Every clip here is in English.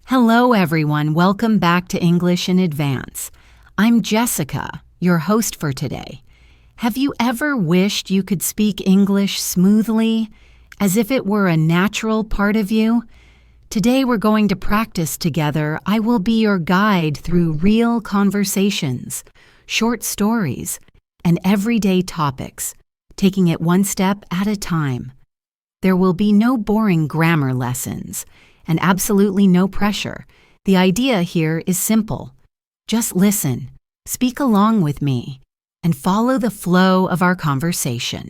Hello, everyone. Welcome back to English in Advance. I'm Jessica, your host for today. Have you ever wished you could speak English smoothly, as if it were a natural part of you? Today we're going to practice together. I will be your guide through real conversations, short stories, and everyday topics, taking it one step at a time. There will be no boring grammar lessons, and absolutely no pressure. The idea here is simple. Just listen, speak along with me, and follow the flow of our conversation.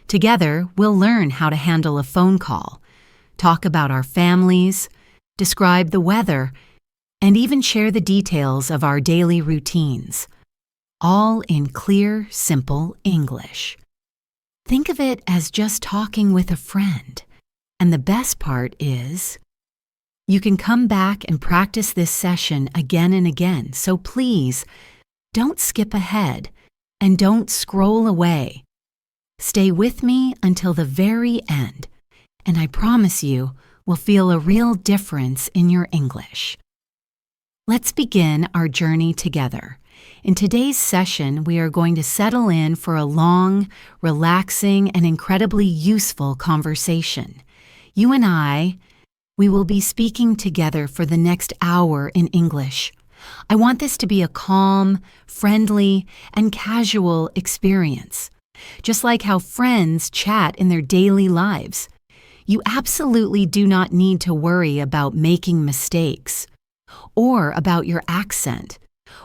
Together, we'll learn how to handle a phone call, talk about our families, describe the weather, and even share the details of our daily routines, all in clear, simple English. Think of it as just talking with a friend. And the best part is, you can come back and practice this session again and again, so please don't skip ahead and don't scroll away. Stay with me until the very end, and I promise you will feel a real difference in your English. Let's begin our journey together. In today's session, we are going to settle in for a long, relaxing, and incredibly useful conversation. You and we will be speaking together for the next hour in English. I want this to be a calm, friendly, and casual experience, just like how friends chat in their daily lives. You absolutely do not need to worry about making mistakes, or about your accent,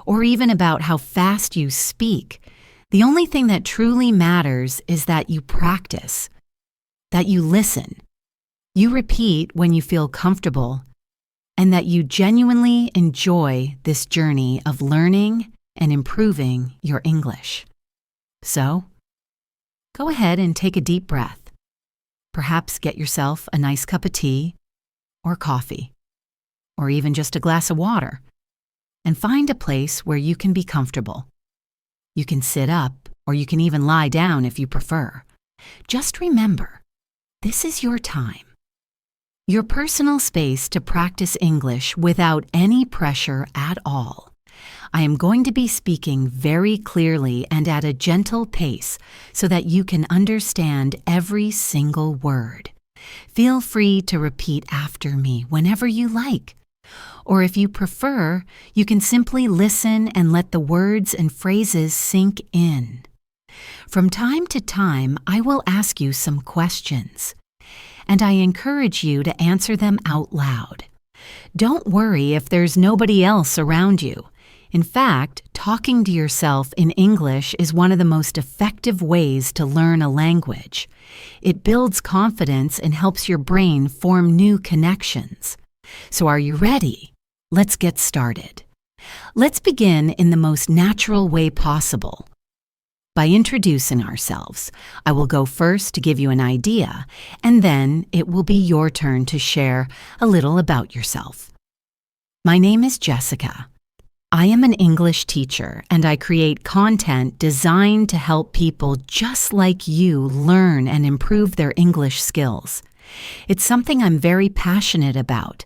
or even about how fast you speak. The only thing that truly matters is that you practice, that you listen, you repeat when you feel comfortable, and that you genuinely enjoy this journey of learning and improving your English. So, go ahead and take a deep breath. Perhaps get yourself a nice cup of tea or coffee, or even just a glass of water, and find a place where you can be comfortable. You can sit up, or you can even lie down if you prefer. Just remember, this is your time. Your personal space to practice English without any pressure at all. I am going to be speaking very clearly and at a gentle pace so that you can understand every single word. Feel free to repeat after me whenever you like. Or if you prefer, you can simply listen and let the words and phrases sink in. From time to time, I will ask you some questions, and I encourage you to answer them out loud. Don't worry if there's nobody else around you. In fact, talking to yourself in English is one of the most effective ways to learn a language. It builds confidence and helps your brain form new connections. So are you ready? Let's get started. Let's begin in the most natural way possible. By introducing ourselves, I will go first to give you an idea, and then it will be your turn to share a little about yourself. My name is Jessica. I am an English teacher, and I create content designed to help people just like you learn and improve their English skills. It's something I'm very passionate about.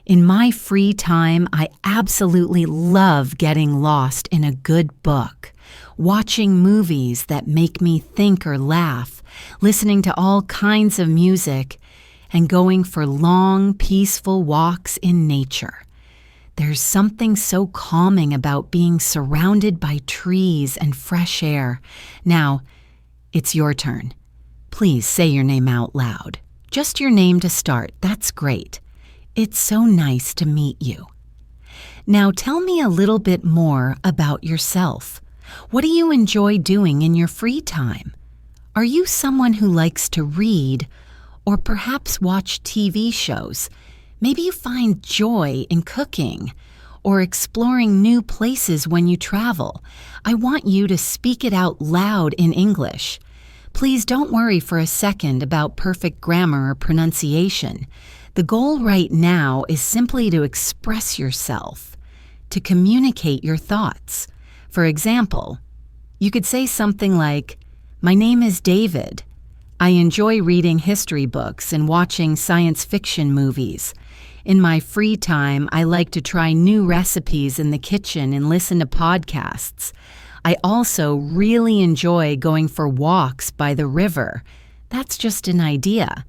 In my free time, I absolutely love getting lost in a good book, watching movies that make me think or laugh, listening to all kinds of music, and going for long, peaceful walks in nature. There's something so calming about being surrounded by trees and fresh air. Now, it's your turn. Please say your name out loud. Just your name to start. That's great. It's so nice to meet you. Now tell me a little bit more about yourself. What do you enjoy doing in your free time? Are you someone who likes to read or perhaps watch TV shows? Maybe you find joy in cooking or exploring new places when you travel. I want you to speak it out loud in English. Please don't worry for a second about perfect grammar or pronunciation. The goal right now is simply to express yourself, to communicate your thoughts. For example, you could say something like, "My name is David. I enjoy reading history books and watching science fiction movies. In my free time, I like to try new recipes in the kitchen and listen to podcasts. I also really enjoy going for walks by the river. That's just an idea.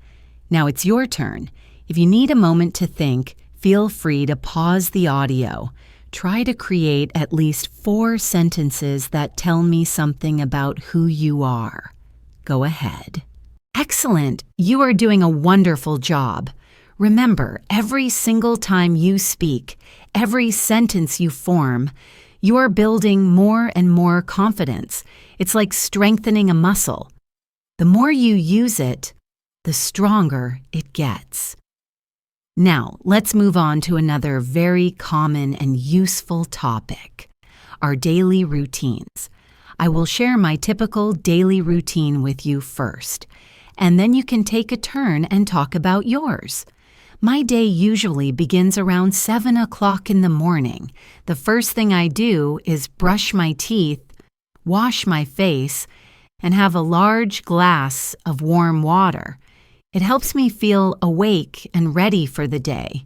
Now it's your turn. If you need a moment to think, feel free to pause the audio. Try to create at least 4 sentences that tell me something about who you are. Go ahead. Excellent! You are doing a wonderful job. Remember, every single time you speak, every sentence you form, you are building more and more confidence. It's like strengthening a muscle. The more you use it, the stronger it gets. Now, let's move on to another very common and useful topic, our daily routines. I will share my typical daily routine with you first, and then you can take a turn and talk about yours. My day usually begins around 7 o'clock in the morning. The first thing I do is brush my teeth, wash my face, and have a large glass of warm water. It helps me feel awake and ready for the day.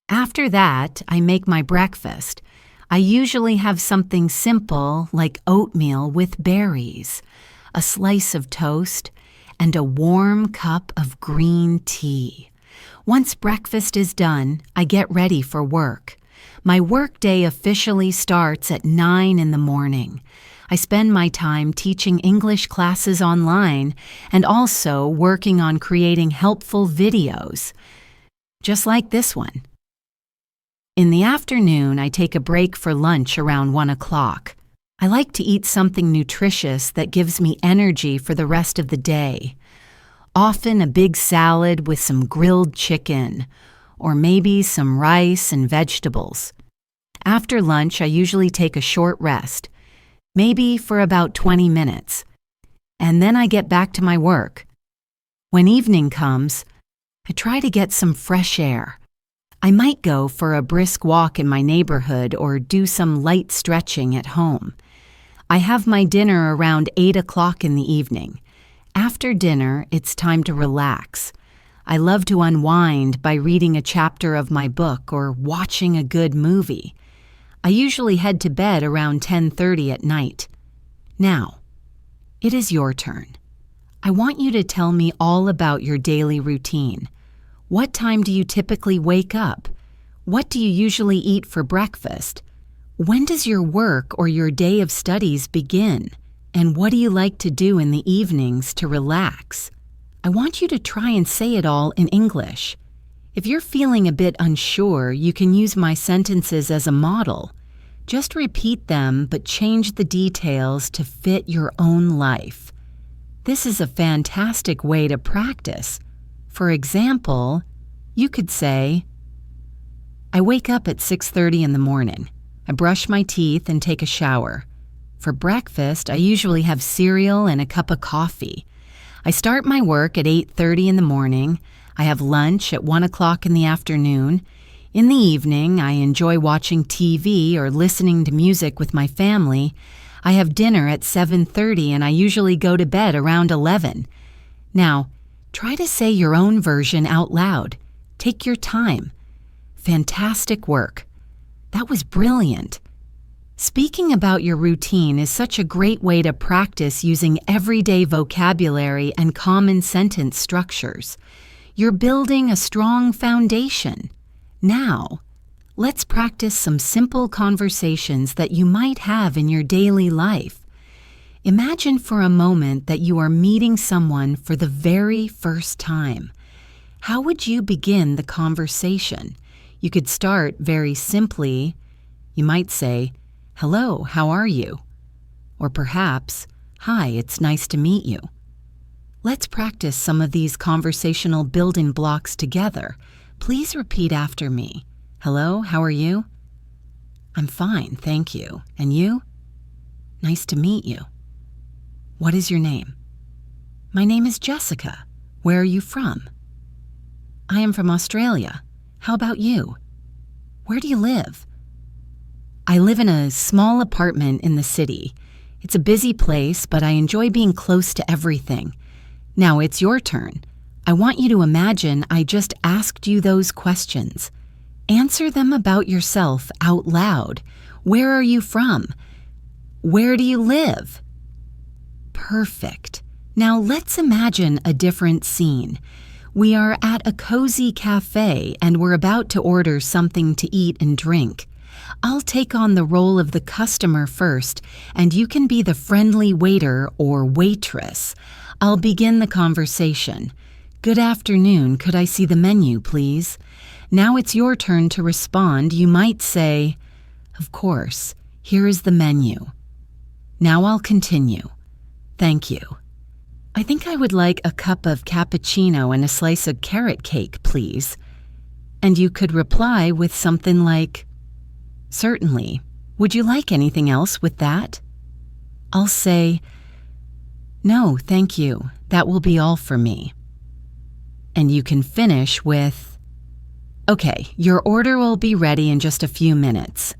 After that, I make my breakfast. I usually have something simple like oatmeal with berries, a slice of toast, and a warm cup of green tea. Once breakfast is done, I get ready for work. My workday officially starts at 9 in the morning. I spend my time teaching English classes online and also working on creating helpful videos, just like this one. In the afternoon, I take a break for lunch around 1 o'clock. I like to eat something nutritious that gives me energy for the rest of the day. Often a big salad with some grilled chicken, or maybe some rice and vegetables. After lunch, I usually take a short rest, maybe for about 20 minutes, and then I get back to my work. When evening comes, I try to get some fresh air. I might go for a brisk walk in my neighborhood or do some light stretching at home. I have my dinner around 8 o'clock in the evening. After dinner, it's time to relax. I love to unwind by reading a chapter of my book or watching a good movie. I usually head to bed around 10:30 at night. Now, it is your turn. I want you to tell me all about your daily routine. What time do you typically wake up? What do you usually eat for breakfast? When does your work or your day of studies begin? And what do you like to do in the evenings to relax? I want you to try and say it all in English. If you're feeling a bit unsure, you can use my sentences as a model. Just repeat them, but change the details to fit your own life. This is a fantastic way to practice. For example, you could say, I wake up at 6:30 in the morning. I brush my teeth and take a shower. For breakfast, I usually have cereal and a cup of coffee. I start my work at 8:30 in the morning. I have lunch at 1 o'clock in the afternoon. In the evening, I enjoy watching TV or listening to music with my family. I have dinner at 7:30 and I usually go to bed around 11. Now, try to say your own version out loud. Take your time. Fantastic work. That was brilliant. Speaking about your routine is such a great way to practice using everyday vocabulary and common sentence structures. You're building a strong foundation. Now, let's practice some simple conversations that you might have in your daily life. Imagine for a moment that you are meeting someone for the very first time. How would you begin the conversation? You could start very simply. You might say, "Hello, how are you?" Or perhaps, "Hi, it's nice to meet you." Let's practice some of these conversational building blocks together. Please repeat after me. Hello, how are you? I'm fine, thank you. And you? Nice to meet you. What is your name? My name is Jessica. Where are you from? I am from Australia. How about you? Where do you live? I live in a small apartment in the city. It's a busy place, but I enjoy being close to everything. Now it's your turn. I want you to imagine I just asked you those questions. Answer them about yourself out loud. Where are you from? Where do you live? Perfect. Now let's imagine a different scene. We are at a cozy cafe and we're about to order something to eat and drink. I'll take on the role of the customer first, and you can be the friendly waiter or waitress. I'll begin the conversation. Good afternoon, could I see the menu, please? Now it's your turn to respond. You might say, of course, here is the menu. Now I'll continue. Thank you. I think I would like a cup of cappuccino and a slice of carrot cake, please. And you could reply with something like, certainly. Would you like anything else with that? I'll say, no, thank you. That will be all for me. And you can finish with, okay, your order will be ready in just a few minutes.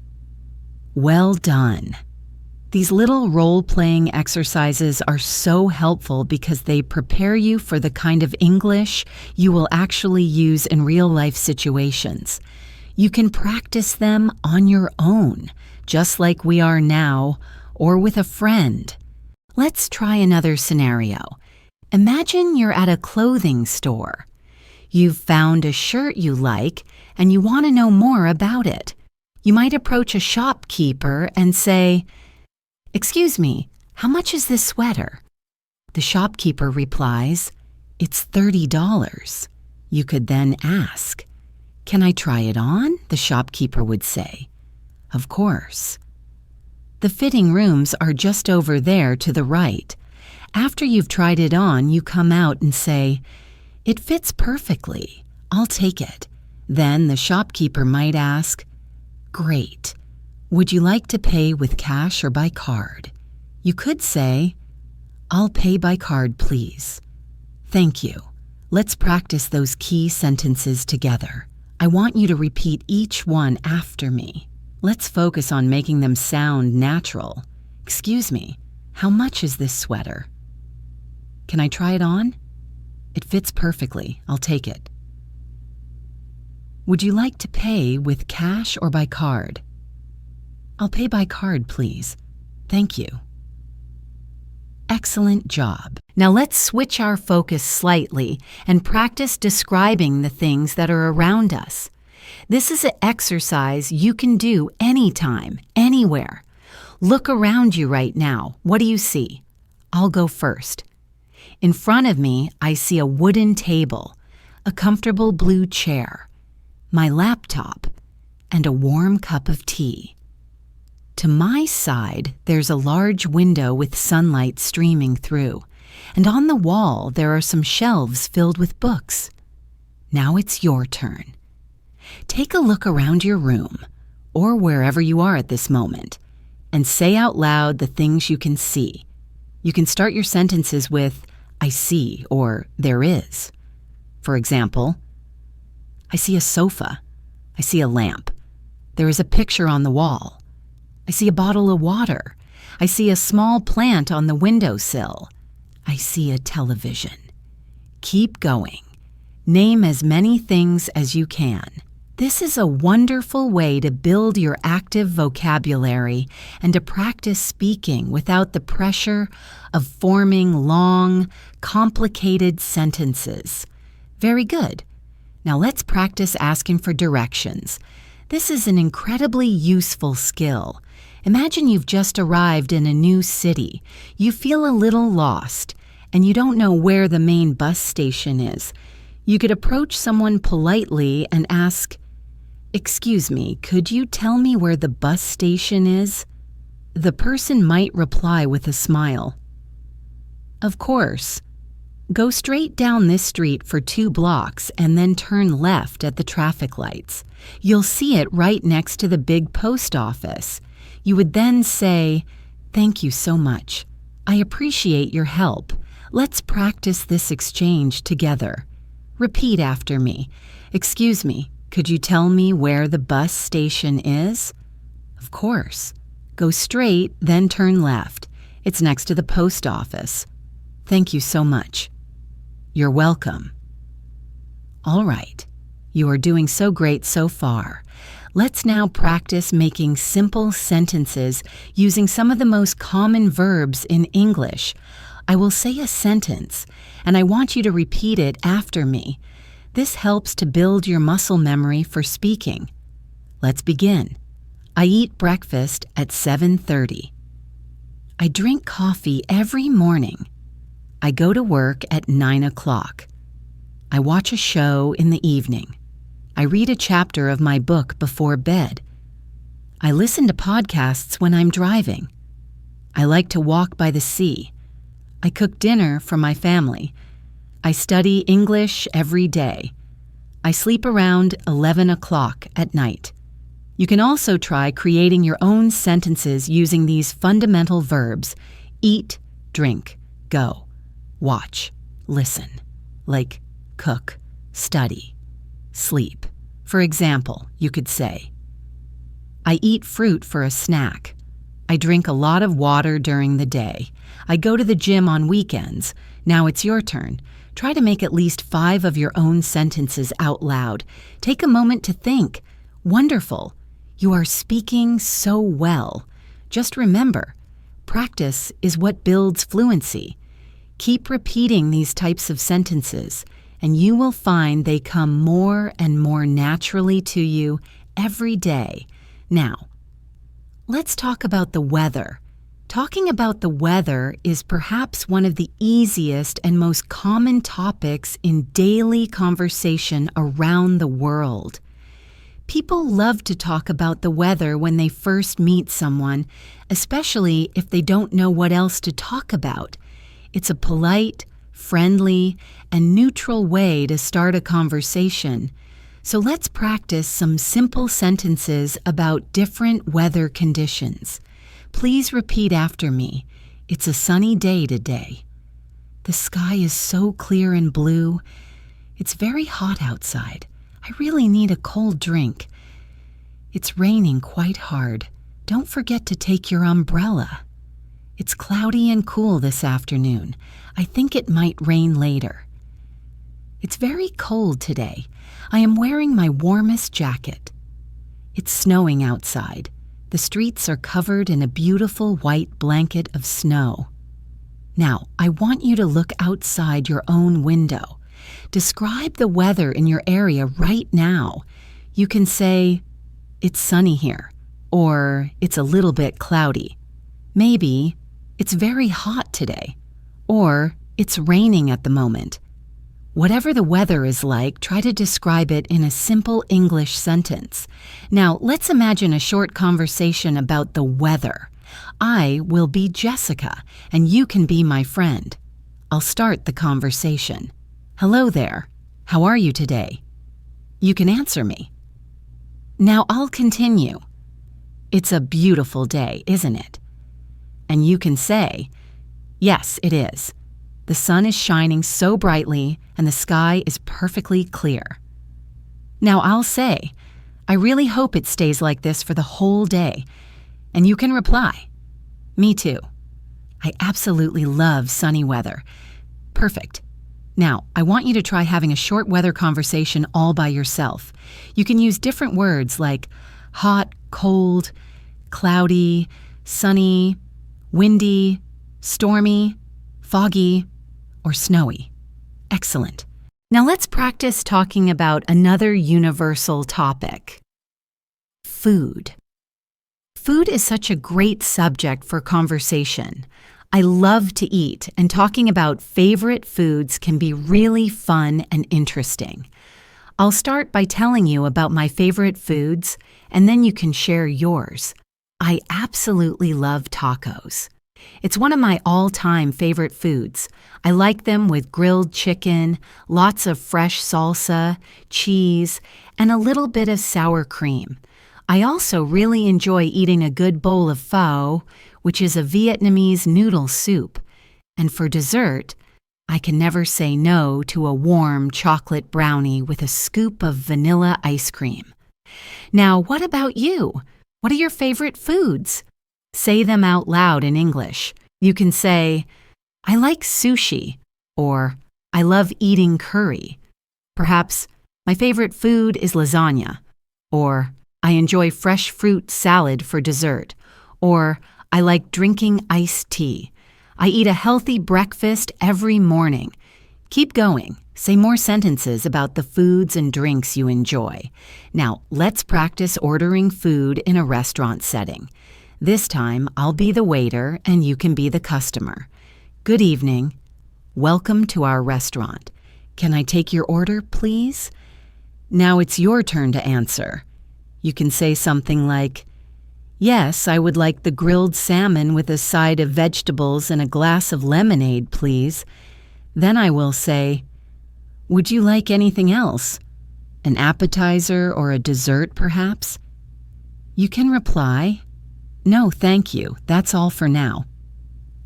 Well done. These little role-playing exercises are so helpful because they prepare you for the kind of English you will actually use in real-life situations. You can practice them on your own, just like we are now, or with a friend. Let's try another scenario. Imagine you're at a clothing store. You've found a shirt you like, and you want to know more about it. You might approach a shopkeeper and say, excuse me, how much is this sweater? The shopkeeper replies, it's $30. You could then ask, can I try it on? The shopkeeper would say, of course. The fitting rooms are just over there to the right. After you've tried it on, you come out and say, it fits perfectly. I'll take it. Then the shopkeeper might ask, great. Would you like to pay with cash or by card? You could say, I'll pay by card, please. Thank you. Let's practice those key sentences together. I want you to repeat each one after me. Let's focus on making them sound natural. Excuse me, how much is this sweater? Can I try it on? It fits perfectly. I'll take it. Would you like to pay with cash or by card? I'll pay by card, please. Thank you. Excellent job. Now let's switch our focus slightly and practice describing the things that are around us. This is an exercise you can do anytime, anywhere. Look around you right now. What do you see? I'll go first. In front of me, I see a wooden table, a comfortable blue chair, my laptop, and a warm cup of tea. To my side, there's a large window with sunlight streaming through, and on the wall there are some shelves filled with books. Now it's your turn. Take a look around your room, or wherever you are at this moment, and say out loud the things you can see. You can start your sentences with, I see, or there is. For example, I see a sofa. I see a lamp. There is a picture on the wall. I see a bottle of water. I see a small plant on the windowsill. I see a television. Keep going. Name as many things as you can. This is a wonderful way to build your active vocabulary and to practice speaking without the pressure of forming long, complicated sentences. Very good. Now let's practice asking for directions. This is an incredibly useful skill. Imagine you've just arrived in a new city. You feel a little lost, and you don't know where the main bus station is. You could approach someone politely and ask, excuse me, could you tell me where the bus station is? The person might reply with a smile. Of course. Go straight down this street for 2 blocks and then turn left at the traffic lights. You'll see it right next to the big post office. You would then say, thank you so much. I appreciate your help. Let's practice this exchange together. Repeat after me. Excuse me, could you tell me where the bus station is? Of course. Go straight, then turn left. It's next to the post office. Thank you so much. You're welcome. All right. You are doing so great so far. Let's now practice making simple sentences using some of the most common verbs in English. I will say a sentence, and I want you to repeat it after me. This helps to build your muscle memory for speaking. Let's begin. I eat breakfast at 7:30. I drink coffee every morning. I go to work at 9 o'clock. I watch a show in the evening. I read a chapter of my book before bed. I listen to podcasts when I'm driving. I like to walk by the sea. I cook dinner for my family. I study English every day. I sleep around 11 o'clock at night. You can also try creating your own sentences using these fundamental verbs: eat, drink, go, watch, listen, like cook, study, sleep. For example, you could say, I eat fruit for a snack. I drink a lot of water during the day. I go to the gym on weekends. Now it's your turn. Try to make at least 5 of your own sentences out loud. Take a moment to think. Wonderful. You are speaking so well. Just remember, practice is what builds fluency. Keep repeating these types of sentences, and you will find they come more and more naturally to you every day. Now, let's talk about the weather. Talking about the weather is perhaps one of the easiest and most common topics in daily conversation around the world. People love to talk about the weather when they first meet someone, especially if they don't know what else to talk about. It's a polite, friendly, and neutral way to start a conversation. So let's practice some simple sentences about different weather conditions. Please repeat after me. It's a sunny day today. The sky is so clear and blue. It's very hot outside. I really need a cold drink. It's raining quite hard. Don't forget to take your umbrella. It's cloudy and cool this afternoon. I think it might rain later. It's very cold today. I am wearing my warmest jacket. It's snowing outside. The streets are covered in a beautiful white blanket of snow. Now, I want you to look outside your own window. Describe the weather in your area right now. You can say, it's sunny here, or it's a little bit cloudy. Maybe, it's very hot today, or it's raining at the moment. Whatever the weather is like, try to describe it in a simple English sentence. Now, let's imagine a short conversation about the weather. I will be Jessica, and you can be my friend. I'll start the conversation. Hello there. How are you today? You can answer me. Now I'll continue. It's a beautiful day, isn't it? And you can say, yes, it is. The sun is shining so brightly and the sky is perfectly clear. Now I'll say, I really hope it stays like this for the whole day. And you can reply, me too. I absolutely love sunny weather. Perfect. Now, I want you to try having a short weather conversation all by yourself. You can use different words like hot, cold, cloudy, sunny, windy, stormy, foggy, or snowy. Excellent. Now let's practice talking about another universal topic. Food. Food is such a great subject for conversation. I love to eat, and talking about favorite foods can be really fun and interesting. I'll start by telling you about my favorite foods, and then you can share yours. I absolutely love tacos. It's one of my all-time favorite foods. I like them with grilled chicken, lots of fresh salsa, cheese, and a little bit of sour cream. I also really enjoy eating a good bowl of pho, which is a Vietnamese noodle soup. And for dessert, I can never say no to a warm chocolate brownie with a scoop of vanilla ice cream. Now, what about you? What are your favorite foods? Say them out loud in English. You can say, I like sushi, or I love eating curry. Perhaps, My favorite food is lasagna. Or, I enjoy fresh fruit salad for dessert. Or, I like drinking iced tea. I eat a healthy breakfast every morning. Keep going. Say more sentences about the foods and drinks you enjoy. Now, let's practice ordering food in a restaurant setting. This time, I'll be the waiter and you can be the customer. Good evening. Welcome to our restaurant. Can I take your order, please? Now it's your turn to answer. You can say something like, "Yes, I would like the grilled salmon with a side of vegetables and a glass of lemonade, please." Then I will say, "Would you like anything else? An appetizer or a dessert, perhaps?" You can reply, "No, thank you. That's all for now."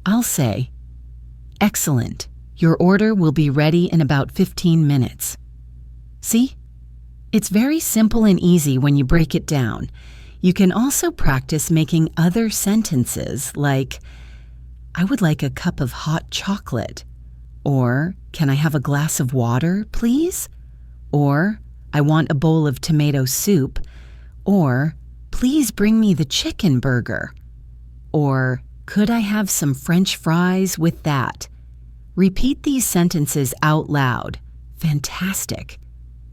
I'll say, "Excellent. Your order will be ready in about 15 minutes. See? It's very simple and easy when you break it down. You can also practice making other sentences like, "I would like a cup of hot chocolate." Or, "Can I have a glass of water, please?" Or, "I want a bowl of tomato soup." Or, "Please bring me the chicken burger." Or, "Could I have some French fries with that?" Repeat these sentences out loud. Fantastic.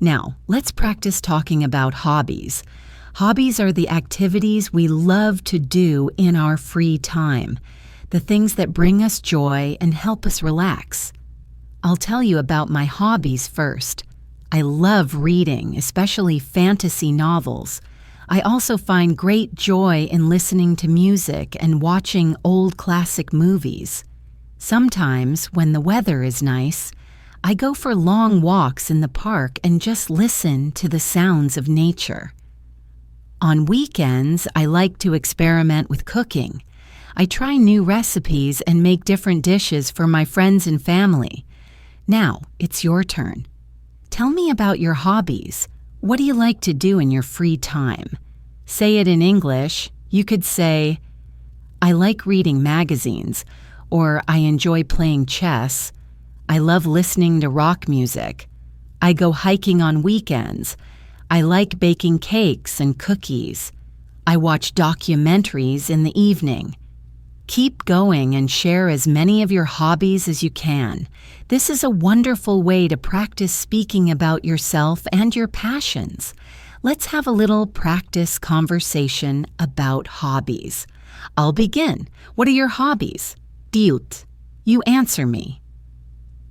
Now, let's practice talking about hobbies. Hobbies are the activities we love to do in our free time, the things that bring us joy and help us relax. I'll tell you about my hobbies first. I love reading, especially fantasy novels. I also find great joy in listening to music and watching old classic movies. Sometimes, when the weather is nice, I go for long walks in the park and just listen to the sounds of nature. On weekends, I like to experiment with cooking. I try new recipes and make different dishes for my friends and family. Now, it's your turn. Tell me about your hobbies. What do you like to do in your free time? Say it in English. You could say, "I like reading magazines," or "I enjoy playing chess." "I love listening to rock music." "I go hiking on weekends." "I like baking cakes and cookies." "I watch documentaries in the evening." Keep going and share as many of your hobbies as you can. This is a wonderful way to practice speaking about yourself and your passions. Let's have a little practice conversation about hobbies. I'll begin. What are your hobbies? Diut. You answer me.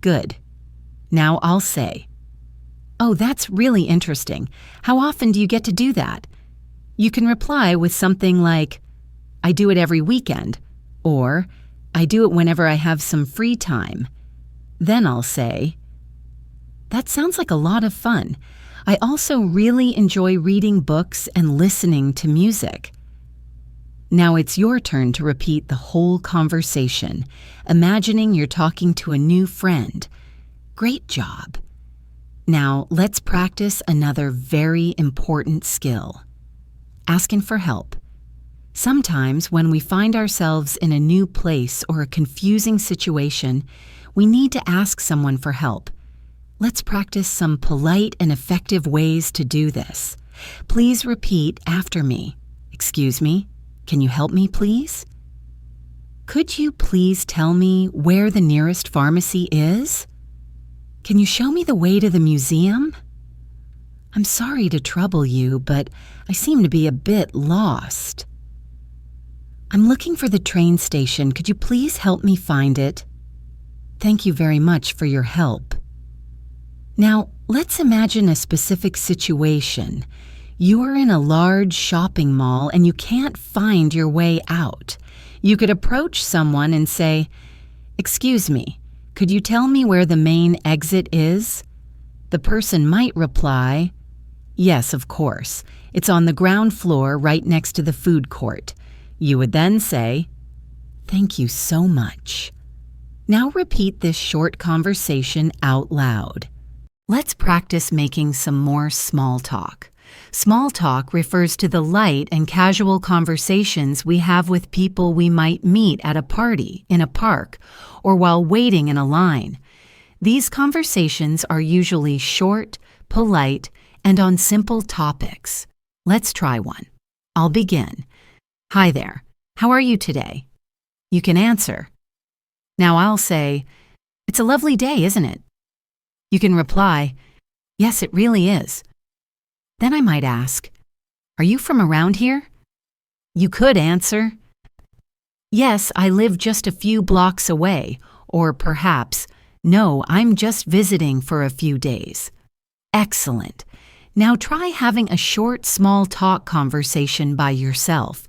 Good. Now I'll say, "Oh, that's really interesting. How often do you get to do that?" You can reply with something like, "I do it every weekend," or "I do it whenever I have some free time." Then I'll say, "That sounds like a lot of fun. I also really enjoy reading books and listening to music." Now it's your turn to repeat the whole conversation, imagining you're talking to a new friend. Great job. Now let's practice another very important skill. Asking for help. Sometimes when we find ourselves in a new place or a confusing situation, we need to ask someone for help. Let's practice some polite and effective ways to do this. Please repeat after me. "Excuse me. Can you help me, please?" "Could you please tell me where the nearest pharmacy is?" "Can you show me the way to the museum?" "I'm sorry to trouble you, but I seem to be a bit lost." "I'm looking for the train station. Could you please help me find it?" "Thank you very much for your help." Now, let's imagine a specific situation. You are in a large shopping mall and you can't find your way out. You could approach someone and say, "Excuse me, could you tell me where the main exit is?" The person might reply, "Yes, of course. It's on the ground floor right next to the food court." You would then say, "Thank you so much." Now repeat this short conversation out loud. Let's practice making some more small talk. Small talk refers to the light and casual conversations we have with people we might meet at a party, in a park, or while waiting in a line. These conversations are usually short, polite, and on simple topics. Let's try one. I'll begin. Hi there. How are you today? You can answer. Now I'll say, it's a lovely day, isn't it? You can reply, yes, it really is. Then I might ask, are you from around here? You could answer, yes, I live just a few blocks away, or perhaps, no, I'm just visiting for a few days. Excellent. Now try having a short, small talk conversation by yourself.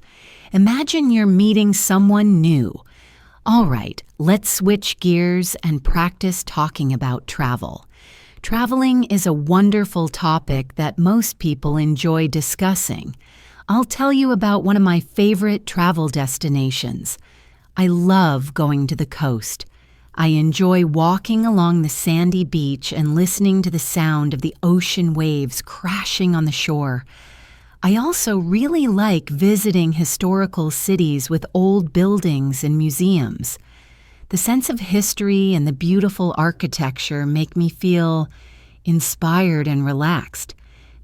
Imagine you're meeting someone new. All right, let's switch gears and practice talking about travel. Traveling is a wonderful topic that most people enjoy discussing. I'll tell you about one of my favorite travel destinations. I love going to the coast. I enjoy walking along the sandy beach and listening to the sound of the ocean waves crashing on the shore. I also really like visiting historical cities with old buildings and museums. The sense of history and the beautiful architecture make me feel inspired and relaxed.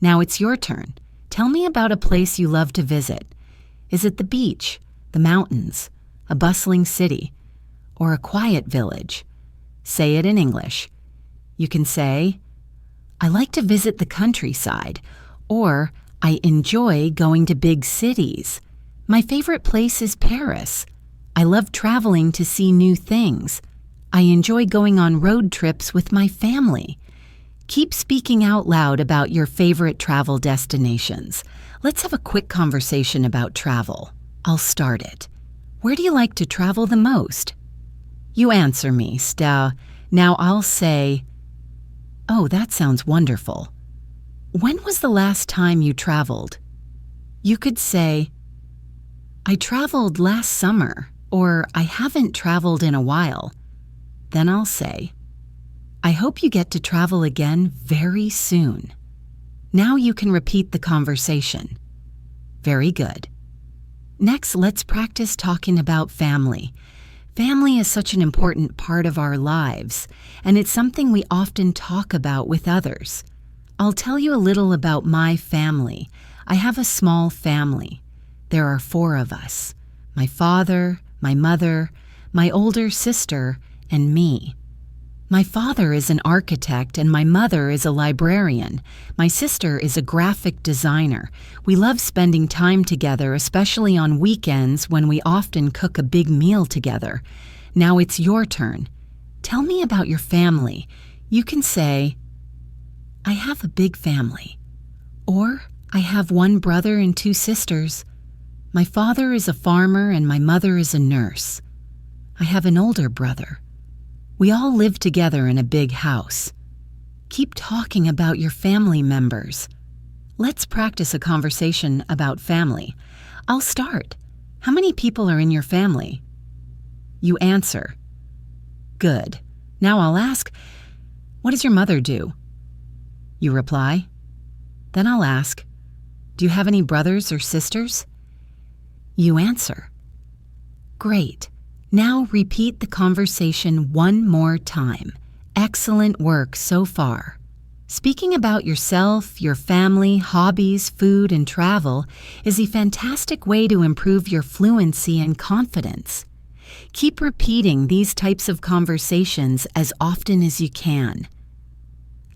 Now it's your turn. Tell me about a place you love to visit. Is it the beach, the mountains, a bustling city, or a quiet village? Say it in English. You can say, I like to visit the countryside, or I enjoy going to big cities. My favorite place is Paris. I love traveling to see new things. I enjoy going on road trips with my family. Keep speaking out loud about your favorite travel destinations. Let's have a quick conversation about travel. I'll start it. Where do you like to travel the most? You answer me, Now I'll say, oh, that sounds wonderful. When was the last time you traveled? You could say, I traveled last summer, or I haven't traveled in a while. Then I'll say, I hope you get to travel again very soon. Now you can repeat the conversation. Very good. Next, let's practice talking about family. Family is such an important part of our lives, and it's something we often talk about with others. I'll tell you a little about my family. I have a small family. There are 4 of us: my father, my mother, my older sister, and me. My father is an architect and my mother is a librarian. My sister is a graphic designer. We love spending time together, especially on weekends when we often cook a big meal together. Now it's your turn. Tell me about your family. You can say, I have a big family. Or, I have 1 brother and 2 sisters. My father is a farmer and my mother is a nurse. I have an older brother. We all live together in a big house. Keep talking about your family members. Let's practice a conversation about family. I'll start. How many people are in your family? You answer. Good. Now I'll ask, what does your mother do? You reply. Then I'll ask, do you have any brothers or sisters? You answer. Great. Now repeat the conversation one more time. Excellent work so far. Speaking about yourself, your family, hobbies, food, and travel is a fantastic way to improve your fluency and confidence. Keep repeating these types of conversations as often as you can.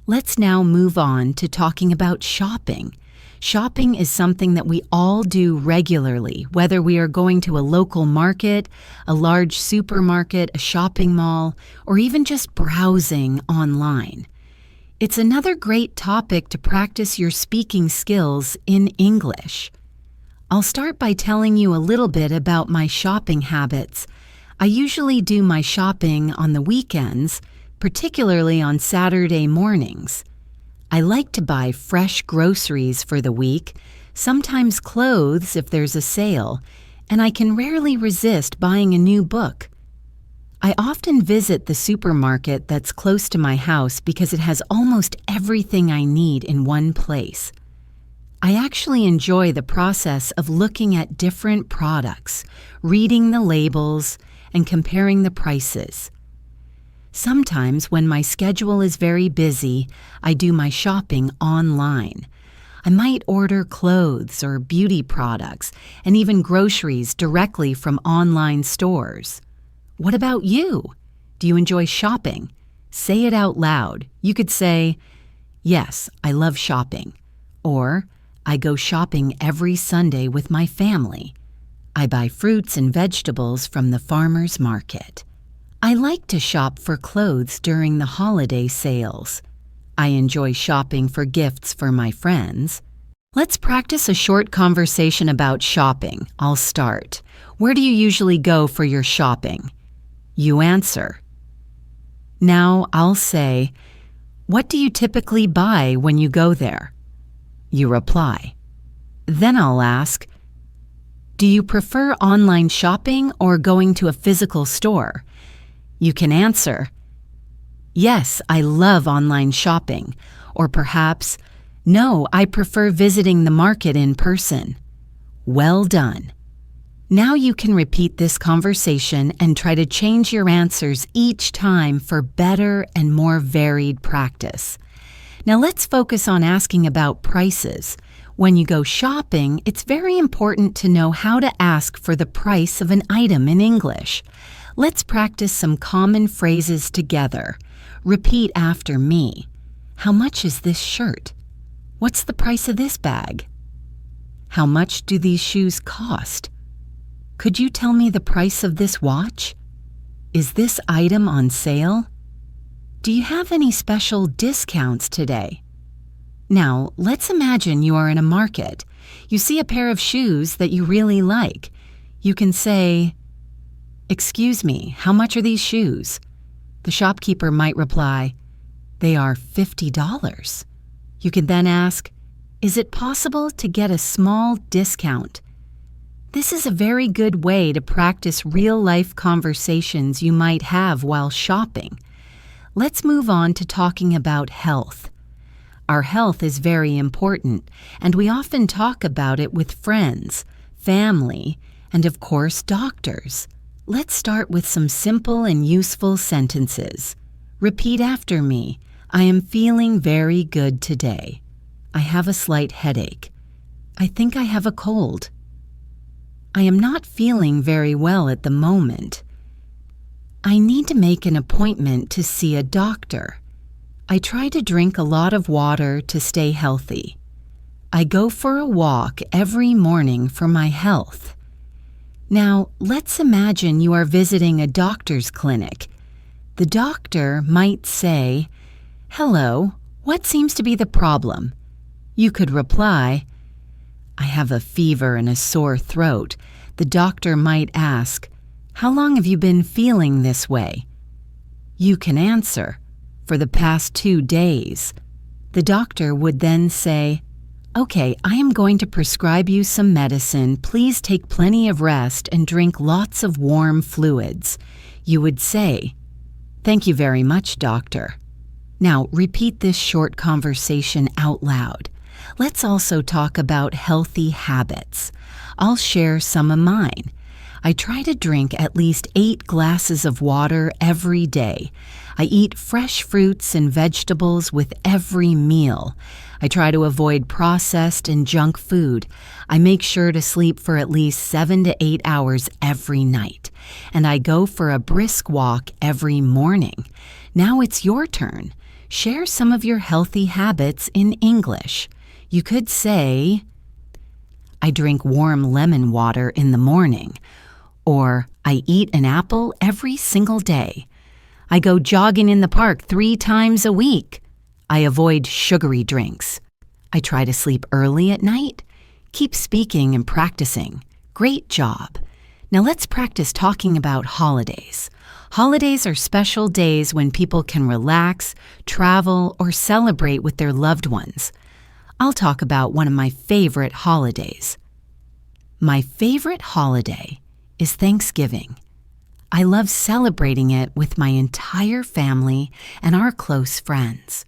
Let's now move on to talking about shopping. Shopping is something that we all do regularly, whether we are going to a local market, a large supermarket, a shopping mall, or even just browsing online. It's another great topic to practice your speaking skills in English. I'll start by telling you a little bit about my shopping habits. I usually do my shopping on the weekends, particularly on Saturday mornings. I like to buy fresh groceries for the week, sometimes clothes if there's a sale, and I can rarely resist buying a new book. I often visit the supermarket that's close to my house because it has almost everything I need in one place. I actually enjoy the process of looking at different products, reading the labels, and comparing the prices. Sometimes when my schedule is very busy, I do my shopping online. I might order clothes or beauty products and even groceries directly from online stores. What about you? Do you enjoy shopping? Say it out loud. You could say, "Yes, I love shopping." Or, "I go shopping every Sunday with my family." I buy fruits and vegetables from the farmer's market. I like to shop for clothes during the holiday sales. I enjoy shopping for gifts for my friends. Let's practice a short conversation about shopping. I'll start. Where do you usually go for your shopping? You answer. Now I'll say, what do you typically buy when you go there? You reply. Then I'll ask, do you prefer online shopping or going to a physical store? You can answer, yes, I love online shopping, or perhaps, no, I prefer visiting the market in person. Well done. Now you can repeat this conversation and try to change your answers each time for better and more varied practice. Now let's focus on asking about prices. When you go shopping, it's very important to know how to ask for the price of an item in English. Let's practice some common phrases together. Repeat after me. How much is this shirt? What's the price of this bag? How much do these shoes cost? Could you tell me the price of this watch? Is this item on sale? Do you have any special discounts today? Now, let's imagine you are in a market. You see a pair of shoes that you really like. You can say, "Excuse me, how much are these shoes?" The shopkeeper might reply, "They are $50. You can then ask, "Is it possible to get a small discount?" This is a very good way to practice real-life conversations you might have while shopping. Let's move on to talking about health. Our health is very important, and we often talk about it with friends, family, and of course, doctors. Let's start with some simple and useful sentences. Repeat after me. I am feeling very good today. I have a slight headache. I think I have a cold. I am not feeling very well at the moment. I need to make an appointment to see a doctor. I try to drink a lot of water to stay healthy. I go for a walk every morning for my health. Now, let's imagine you are visiting a doctor's clinic. The doctor might say, "Hello, what seems to be the problem?" You could reply, "I have a fever and a sore throat." The doctor might ask, "How long have you been feeling this way?" You can answer, "For the past 2 days." The doctor would then say, "Okay, I am going to prescribe you some medicine. Please take plenty of rest and drink lots of warm fluids." You would say, "Thank you very much, doctor." Now, repeat this short conversation out loud. Let's also talk about healthy habits. I'll share some of mine. I try to drink at least 8 glasses of water every day. I eat fresh fruits and vegetables with every meal. I try to avoid processed and junk food. I make sure to sleep for at least 7 to 8 hours every night. And I go for a brisk walk every morning. Now it's your turn. Share some of your healthy habits in English. You could say, "I drink warm lemon water in the morning," or "I eat an apple every single day." "I go jogging in the park 3 times a week." "I avoid sugary drinks." "I try to sleep early at night." Keep speaking and practicing. Great job. Now let's practice talking about holidays. Holidays are special days when people can relax, travel, or celebrate with their loved ones. I'll talk about one of my favorite holidays. My favorite holiday is Thanksgiving. I love celebrating it with my entire family and our close friends.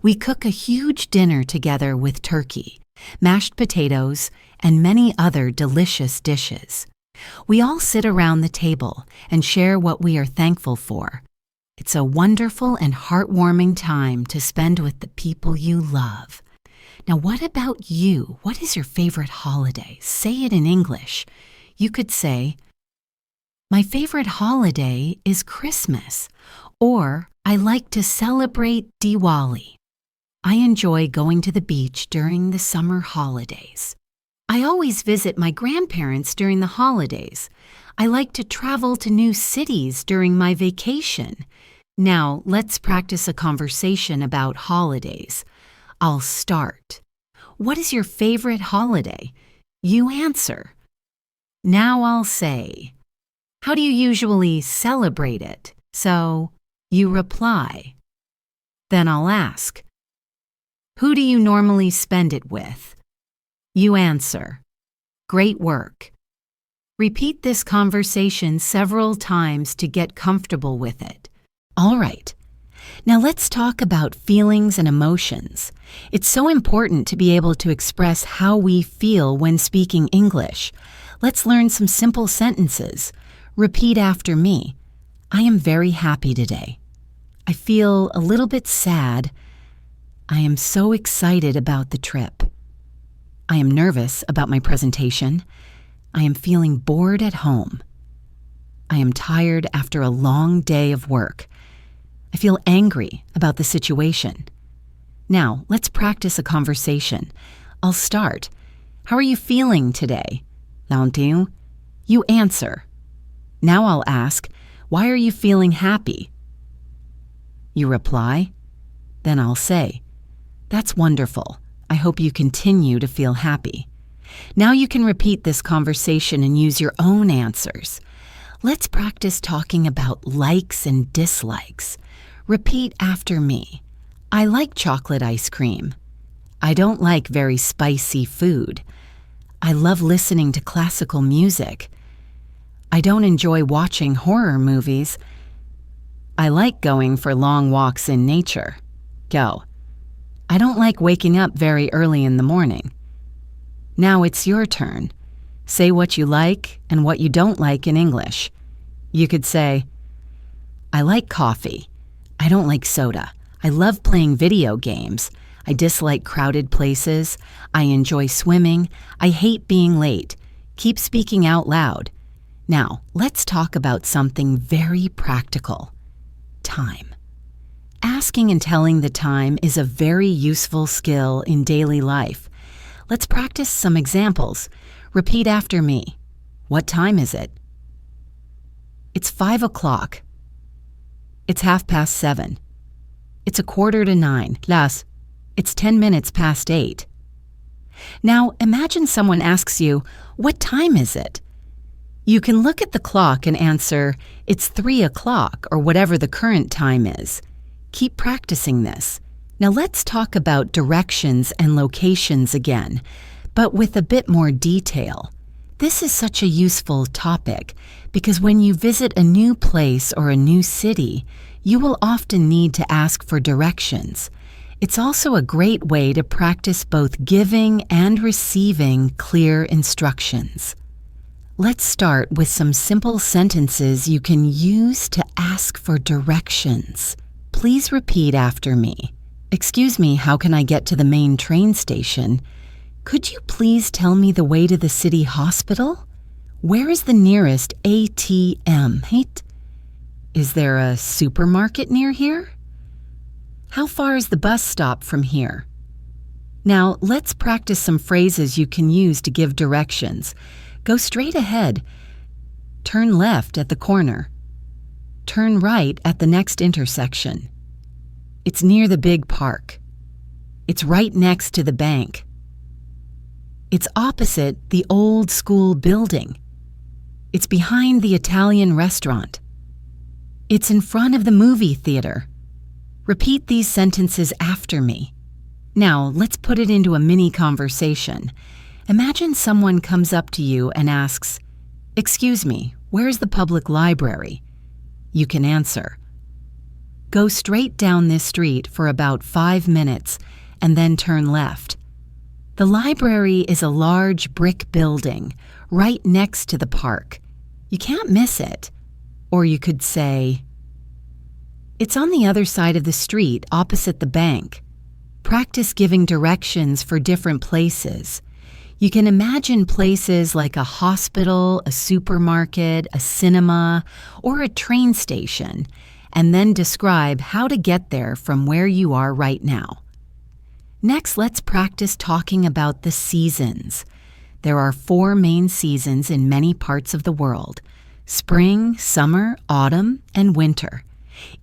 We cook a huge dinner together with turkey, mashed potatoes, and many other delicious dishes. We all sit around the table and share what we are thankful for. It's a wonderful and heartwarming time to spend with the people you love. Now, what about you? What is your favorite holiday? Say it in English. You could say, my favorite holiday is Christmas, or I like to celebrate Diwali. I enjoy going to the beach during the summer holidays. I always visit my grandparents during the holidays. I like to travel to new cities during my vacation. Now, let's practice a conversation about holidays. I'll start. What is your favorite holiday? You answer. Now I'll say, how do you usually celebrate it? So, you reply. Then I'll ask, who do you normally spend it with? You answer. Great work. Repeat this conversation several times to get comfortable with it. All right. Now let's talk about feelings and emotions. It's so important to be able to express how we feel when speaking English. Let's learn some simple sentences. Repeat after me. I am very happy today. I feel a little bit sad. I am so excited about the trip. I am nervous about my presentation. I am feeling bored at home. I am tired after a long day of work. I feel angry about the situation. Now, let's practice a conversation. I'll start. How are you feeling today? Lantiu. You answer. Now I'll ask, why are you feeling happy? You reply. Then I'll say, that's wonderful. I hope you continue to feel happy. Now you can repeat this conversation and use your own answers. Let's practice talking about likes and dislikes. Repeat after me. I like chocolate ice cream. I don't like very spicy food. I love listening to classical music. I don't enjoy watching horror movies. I like going for long walks in nature. Go. I don't like waking up very early in the morning. Now it's your turn. Say what you like and what you don't like in English. You could say, I like coffee. I don't like soda. I love playing video games. I dislike crowded places. I enjoy swimming. I hate being late. Keep speaking out loud. Now, let's talk about something very practical. Time. Asking and telling the time is a very useful skill in daily life. Let's practice some examples. Repeat after me. What time is it? It's 5 o'clock. It's 7:30. It's 8:45. Las. It's 10 minutes past 8. Now, imagine someone asks you, what time is it? You can look at the clock and answer, it's 3 o'clock or whatever the current time is. Keep practicing this. Now let's talk about directions and locations again, but with a bit more detail. This is such a useful topic because when you visit a new place or a new city, you will often need to ask for directions. It's also a great way to practice both giving and receiving clear instructions. Let's start with some simple sentences you can use to ask for directions. Please repeat after me. Excuse me, how can I get to the main train station? Could you please tell me the way to the city hospital? Where is the nearest ATM? Is there a supermarket near here? How far is the bus stop from here? Now, let's practice some phrases you can use to give directions. Go straight ahead. Turn left at the corner. Turn right at the next intersection. It's near the big park. It's right next to the bank. It's opposite the old school building. It's behind the Italian restaurant. It's in front of the movie theater. Repeat these sentences after me. Now, let's put it into a mini conversation. Imagine someone comes up to you and asks, "Excuse me, where's the public library?" You can answer, "Go straight down this street for about 5 minutes and then turn left. The library is a large brick building right next to the park. You can't miss it." Or you could say, It's on the other side of the street, opposite the bank. Practice giving directions for different places. You can imagine places like a hospital, a supermarket, a cinema, or a train station, and then describe how to get there from where you are right now. Next, let's practice talking about the seasons. There are 4 main seasons in many parts of the world: spring, summer, autumn, and winter.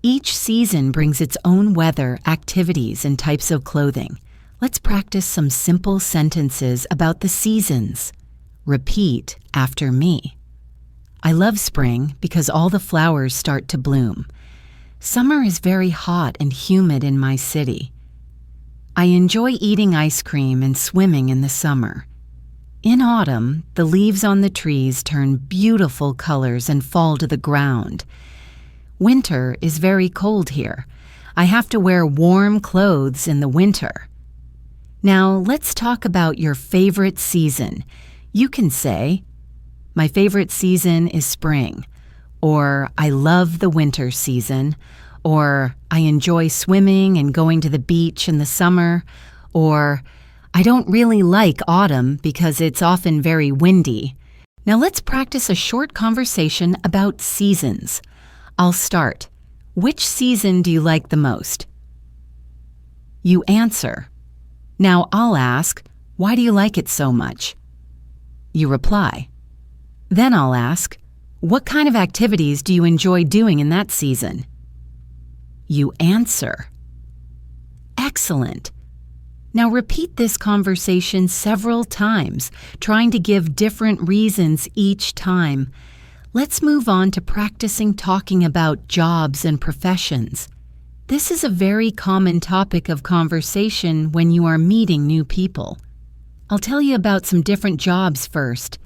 Each season brings its own weather, activities, and types of clothing. Let's practice some simple sentences about the seasons. Repeat after me. I love spring because all the flowers start to bloom. Summer is very hot and humid in my city. I enjoy eating ice cream and swimming in the summer. In autumn, the leaves on the trees turn beautiful colors and fall to the ground. Winter is very cold here. I have to wear warm clothes in the winter. Now, let's talk about your favorite season. You can say, my favorite season is spring, or I love the winter season, or I enjoy swimming and going to the beach in the summer, or I don't really like autumn because it's often very windy. Now let's practice a short conversation about seasons. I'll start. Which season do you like the most? You answer. Now I'll ask, why do you like it so much? You reply. Then I'll ask, what kind of activities do you enjoy doing in that season? You answer. Excellent. Now repeat this conversation several times, trying to give different reasons each time. Let's move on to practicing talking about jobs and professions. This is a very common topic of conversation when you are meeting new people. I'll tell you about some different jobs first.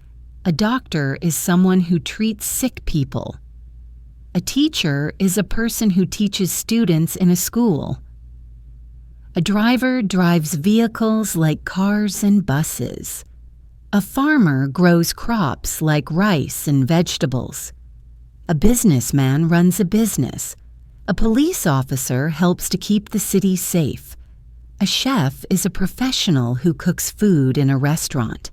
A doctor is someone who treats sick people. A teacher is a person who teaches students in a school. A driver drives vehicles like cars and buses. A farmer grows crops like rice and vegetables. A businessman runs a business. A police officer helps to keep the city safe. A chef is a professional who cooks food in a restaurant.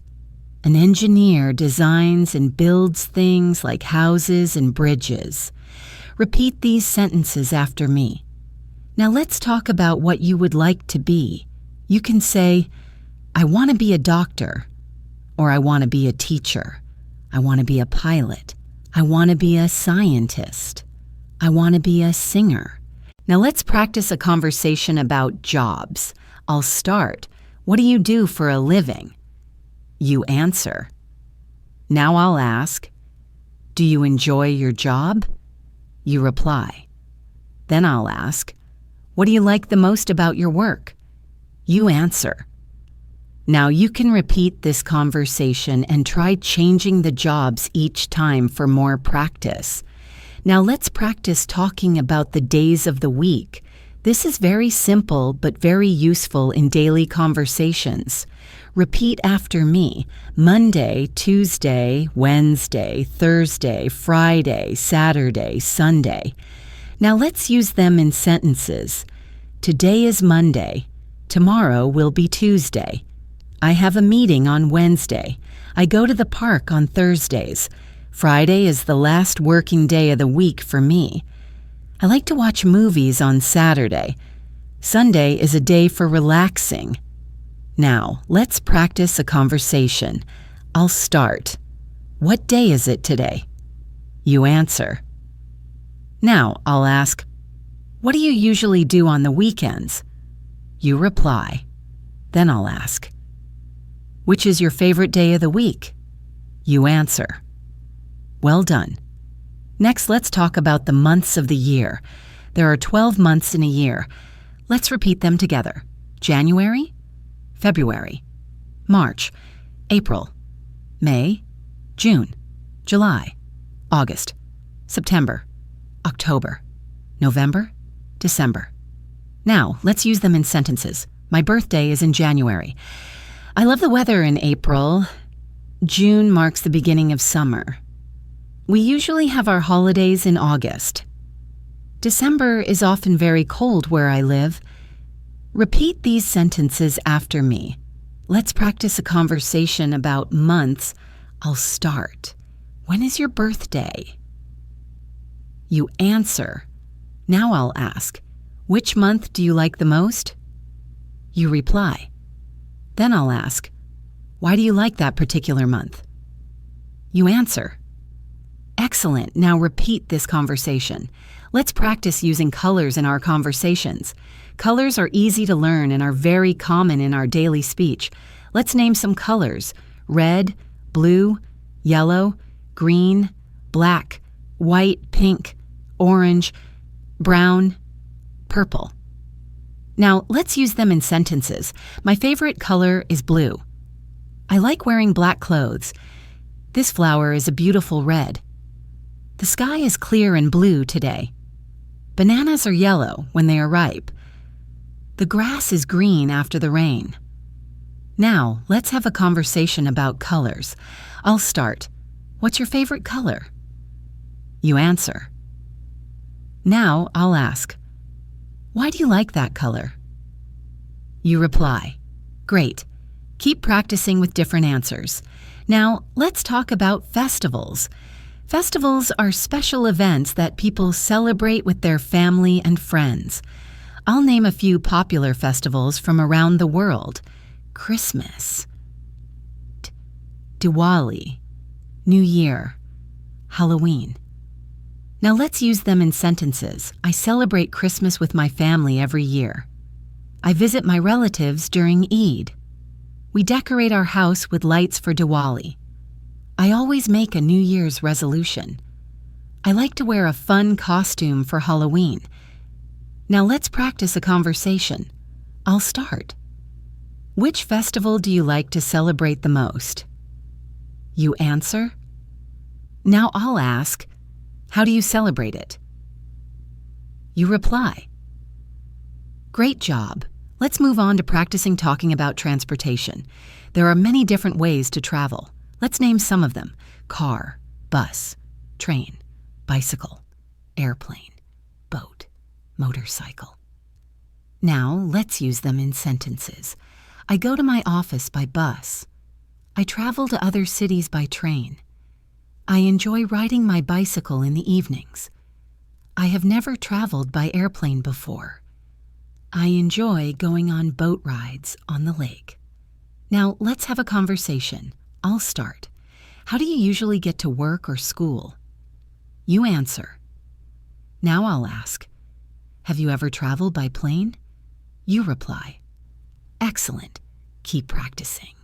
An engineer designs and builds things like houses and bridges. Repeat these sentences after me. Now let's talk about what you would like to be. You can say, I want to be a doctor, or I want to be a teacher. I want to be a pilot. I want to be a scientist. I want to be a singer. Now let's practice a conversation about jobs. I'll start. What do you do for a living? You answer. Now I'll ask, do you enjoy your job? You reply. Then I'll ask, what do you like the most about your work? You answer. Now you can repeat this conversation and try changing the jobs each time for more practice. Now let's practice talking about the days of the week. This is very simple but very useful in daily conversations. Repeat after me. Monday, Tuesday, Wednesday, Thursday, Friday, Saturday, Sunday. Now let's use them in sentences. Today is Monday. Tomorrow will be Tuesday. I have a meeting on Wednesday. I go to the park on Thursdays. Friday is the last working day of the week for me. I like to watch movies on Saturday. Sunday is a day for relaxing. Now, let's practice a conversation. I'll start. What day is it today? You answer. Now, I'll ask, what do you usually do on the weekends? You reply. Then I'll ask, which is your favorite day of the week? You answer. Well done. Next, let's talk about the months of the year. There are 12 months in a year. Let's repeat them together. January, February, March, April, May, June, July, August, September, October, November, December. Now, let's use them in sentences. My birthday is in January. I love the weather in April. June marks the beginning of summer. We usually have our holidays in August. December is often very cold where I live. Repeat these sentences after me. Let's practice a conversation about months. I'll start. When is your birthday? You answer. Now I'll ask. Which month do you like the most? You reply. Then I'll ask. Why do you like that particular month? You answer. Excellent. Now repeat this conversation. Let's practice using colors in our conversations. Colors are easy to learn and are very common in our daily speech. Let's name some colors: red, blue, yellow, green, black, white, pink, orange, brown, purple. Now, let's use them in sentences. My favorite color is blue. I like wearing black clothes. This flower is a beautiful red. The sky is clear and blue today. Bananas are yellow when they are ripe. The grass is green after the rain. Now, let's have a conversation about colors. I'll start. What's your favorite color? You answer. Now I'll ask. Why do you like that color? You reply. Great. Keep practicing with different answers. Now, let's talk about festivals. Festivals are special events that people celebrate with their family and friends. I'll name a few popular festivals from around the world. Christmas, Diwali, New Year, Halloween. Now let's use them in sentences. I celebrate Christmas with my family every year. I visit my relatives during Eid. We decorate our house with lights for Diwali. I always make a New Year's resolution. I like to wear a fun costume for Halloween. Now let's practice a conversation. I'll start. Which festival do you like to celebrate the most? You answer. Now I'll ask, how do you celebrate it? You reply. Great job. Let's move on to practicing talking about transportation. There are many different ways to travel. Let's name some of them: car, bus, train, bicycle, airplane, boat, motorcycle. Now let's use them in sentences. I go to my office by bus. I travel to other cities by train. I enjoy riding my bicycle in the evenings. I have never traveled by airplane before. I enjoy going on boat rides on the lake. Now let's have a conversation. I'll start. How do you usually get to work or school? You answer. Now I'll ask. Have you ever traveled by plane? You reply. Excellent. Keep practicing.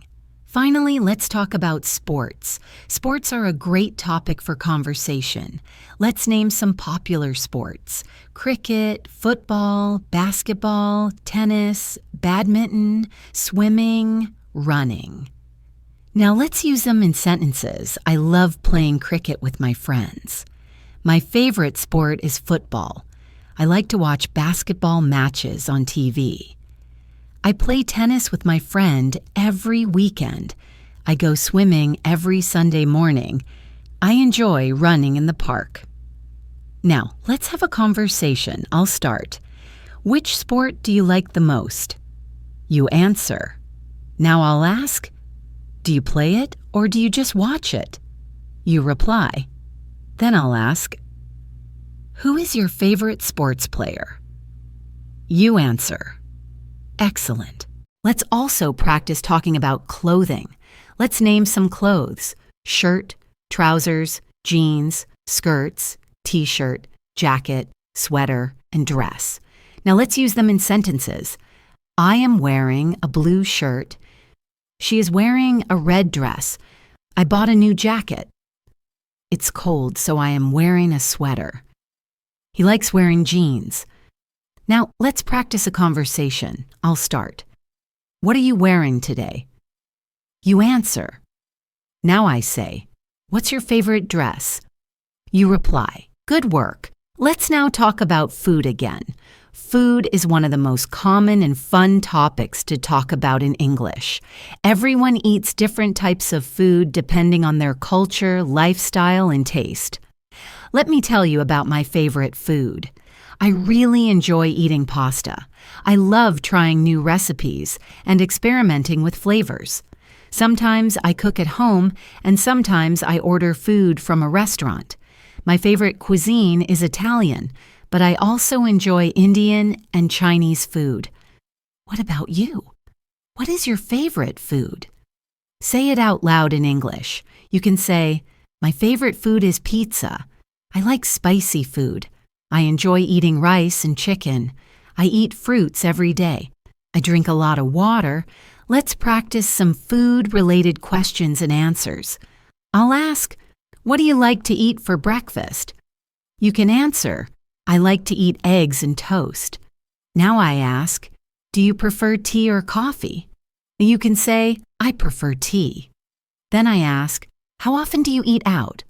Finally, let's talk about sports. Sports are a great topic for conversation. Let's name some popular sports: cricket, football, basketball, tennis, badminton, swimming, running. Now let's use them in sentences. I love playing cricket with my friends. My favorite sport is football. I like to watch basketball matches on TV. I play tennis with my friend every weekend. I go swimming every Sunday morning. I enjoy running in the park. Now, let's have a conversation. I'll start. Which sport do you like the most? You answer. Now I'll ask, do you play it or do you just watch it? You reply. Then I'll ask, who is your favorite sports player? You answer. Excellent. Let's also practice talking about clothing. Let's name some clothes: shirt, trousers, jeans, skirts, t-shirt, jacket, sweater, and dress. Now let's use them in sentences. I am wearing a blue shirt. She is wearing a red dress. I bought a new jacket. It's cold, so I am wearing a sweater. He likes wearing jeans. Now, let's practice a conversation. I'll start. What are you wearing today? You answer. Now I say, what's your favorite dress? You reply, good work. Let's now talk about food again. Food is one of the most common and fun topics to talk about in English. Everyone eats different types of food depending on their culture, lifestyle, and taste. Let me tell you about my favorite food. I really enjoy eating pasta. I love trying new recipes and experimenting with flavors. Sometimes I cook at home, and sometimes I order food from a restaurant. My favorite cuisine is Italian, but I also enjoy Indian and Chinese food. What about you? What is your favorite food? Say it out loud in English. You can say, "My favorite food is pizza. I like spicy food. I enjoy eating rice and chicken. I eat fruits every day. I drink a lot of water." Let's practice some food-related questions and answers. I'll ask, "What do you like to eat for breakfast?" You can answer, "I like to eat eggs and toast." Now I ask, "Do you prefer tea or coffee?" You can say, "I prefer tea." Then I ask, "How often do you eat out?"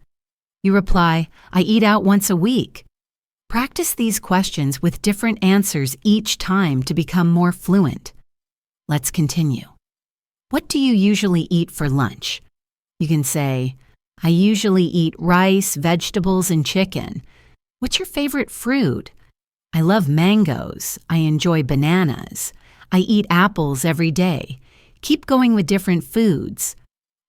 You reply, "I eat out once a week." Practice these questions with different answers each time to become more fluent. Let's continue. What do you usually eat for lunch? You can say, "I usually eat rice, vegetables, and chicken." What's your favorite fruit? "I love mangoes. I enjoy bananas. I eat apples every day." Keep going with different foods.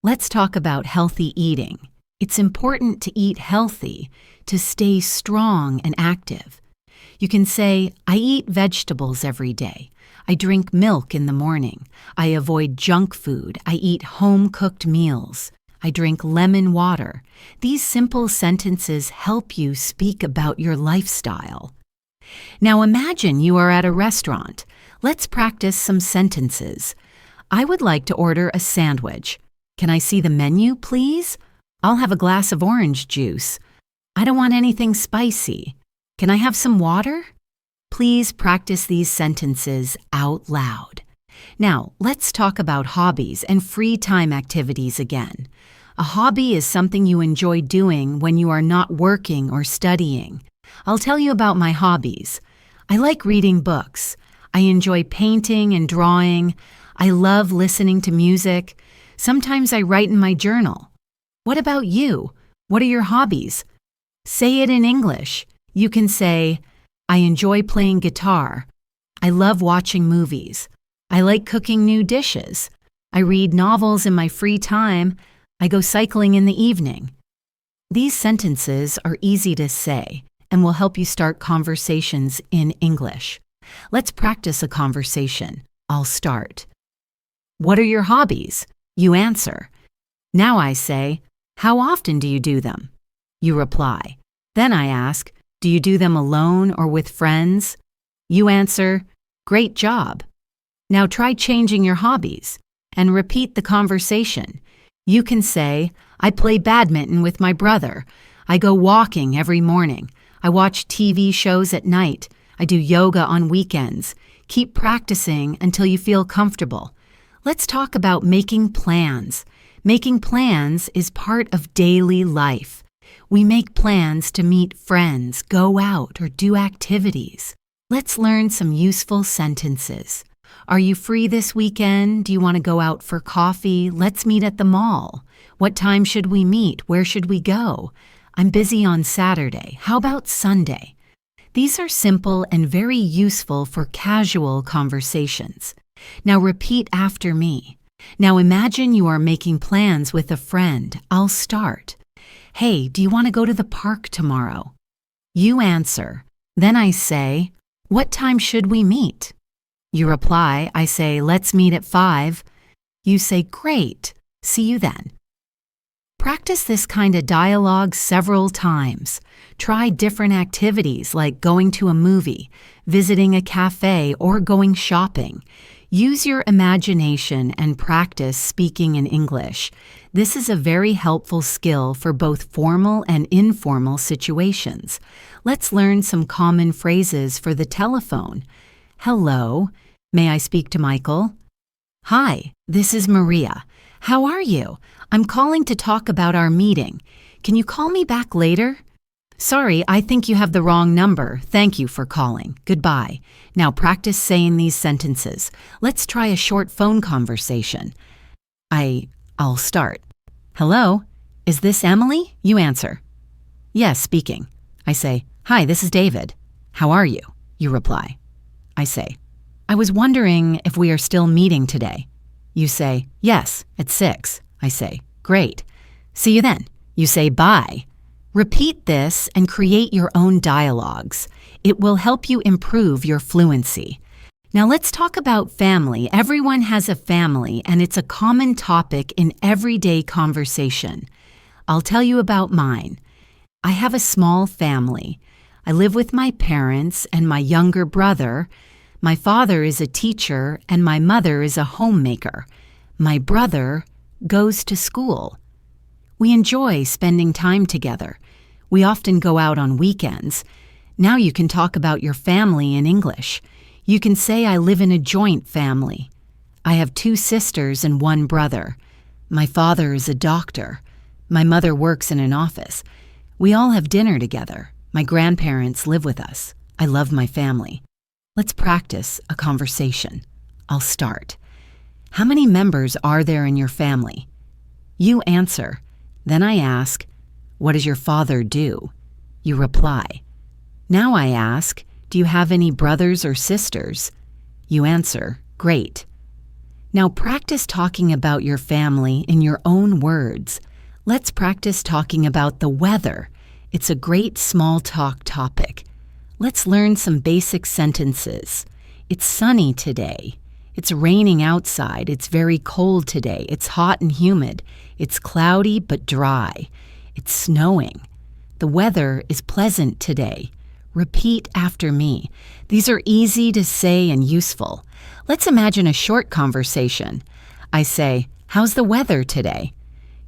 Let's talk about healthy eating. It's important to eat healthy to stay strong and active. You can say, "I eat vegetables every day. I drink milk in the morning. I avoid junk food. I eat home-cooked meals. I drink lemon water." These simple sentences help you speak about your lifestyle. Now imagine you are at a restaurant. Let's practice some sentences. "I would like to order a sandwich. Can I see the menu, please? I'll have a glass of orange juice. I don't want anything spicy. Can I have some water?" Please practice these sentences out loud. Now, let's talk about hobbies and free time activities again. A hobby is something you enjoy doing when you are not working or studying. I'll tell you about my hobbies. I like reading books. I enjoy painting and drawing. I love listening to music. Sometimes I write in my journal. What about you? What are your hobbies? Say it in English. You can say, "I enjoy playing guitar. I love watching movies. I like cooking new dishes. I read novels in my free time. I go cycling in the evening." These sentences are easy to say and will help you start conversations in English. Let's practice a conversation. I'll start. "What are your hobbies?" You answer. Now I say, "How often do you do them?" You reply. Then I ask, "Do you do them alone or with friends?" You answer, "Great job." Now try changing your hobbies and repeat the conversation. You can say, "I play badminton with my brother. I go walking every morning. I watch TV shows at night. I do yoga on weekends." Keep practicing until you feel comfortable. Let's talk about making plans. Making plans is part of daily life. We make plans to meet friends, go out, or do activities. Let's learn some useful sentences. Are you free this weekend? Do you want to go out for coffee? Let's meet at the mall. What time should we meet? Where should we go? I'm busy on Saturday. How about Sunday? These are simple and very useful for casual conversations. Now repeat after me. Now imagine you are making plans with a friend. I'll start. "Hey, do you want to go to the park tomorrow?" You answer. Then I say, "What time should we meet?" You reply. I say, "Let's meet at 5. You say, "Great. See you then." Practice this kind of dialogue several times. Try different activities like going to a movie, visiting a cafe, or going shopping. Use your imagination and practice speaking in English. This is a very helpful skill for both formal and informal situations. Let's learn some common phrases for the telephone. "Hello, may I speak to Michael?" "Hi, this is Maria. How are you? I'm calling to talk about our meeting. Can you call me back later?" "Sorry, I think you have the wrong number. Thank you for calling. Goodbye." Now practice saying these sentences. Let's try a short phone conversation. I'll start. "Hello, is this Emily?" You answer. "Yes, speaking." I say, "Hi, this is David. How are you? You reply. I say, I was wondering if we are still meeting today. You say, yes, at 6. I say, great. See you then. You say, bye. Repeat this and create your own dialogues. It will help you improve your fluency. Now let's talk about family. Everyone has a family, and it's a common topic in everyday conversation. I'll tell you about mine. I have a small family. I live with my parents and my younger brother. My father is a teacher, and my mother is a homemaker. My brother goes to school. We enjoy spending time together. We often go out on weekends. Now you can talk about your family in English. You can say I live in a joint family. I have 2 sisters and 1 brother. My father is a doctor. My mother works in an office. We all have dinner together. My grandparents live with us. I love my family. Let's practice a conversation. I'll start. How many members are there in your family? You answer. Then I ask, what does your father do? You reply. Now I ask, do you have any brothers or sisters? You answer, great. Now practice talking about your family in your own words. Let's practice talking about the weather. It's a great small talk topic. Let's learn some basic sentences. It's sunny today. It's raining outside. It's very cold today. It's hot and humid. It's cloudy but dry. It's snowing. The weather is pleasant today. Repeat after me. These are easy to say and useful. Let's imagine a short conversation. I say, how's the weather today?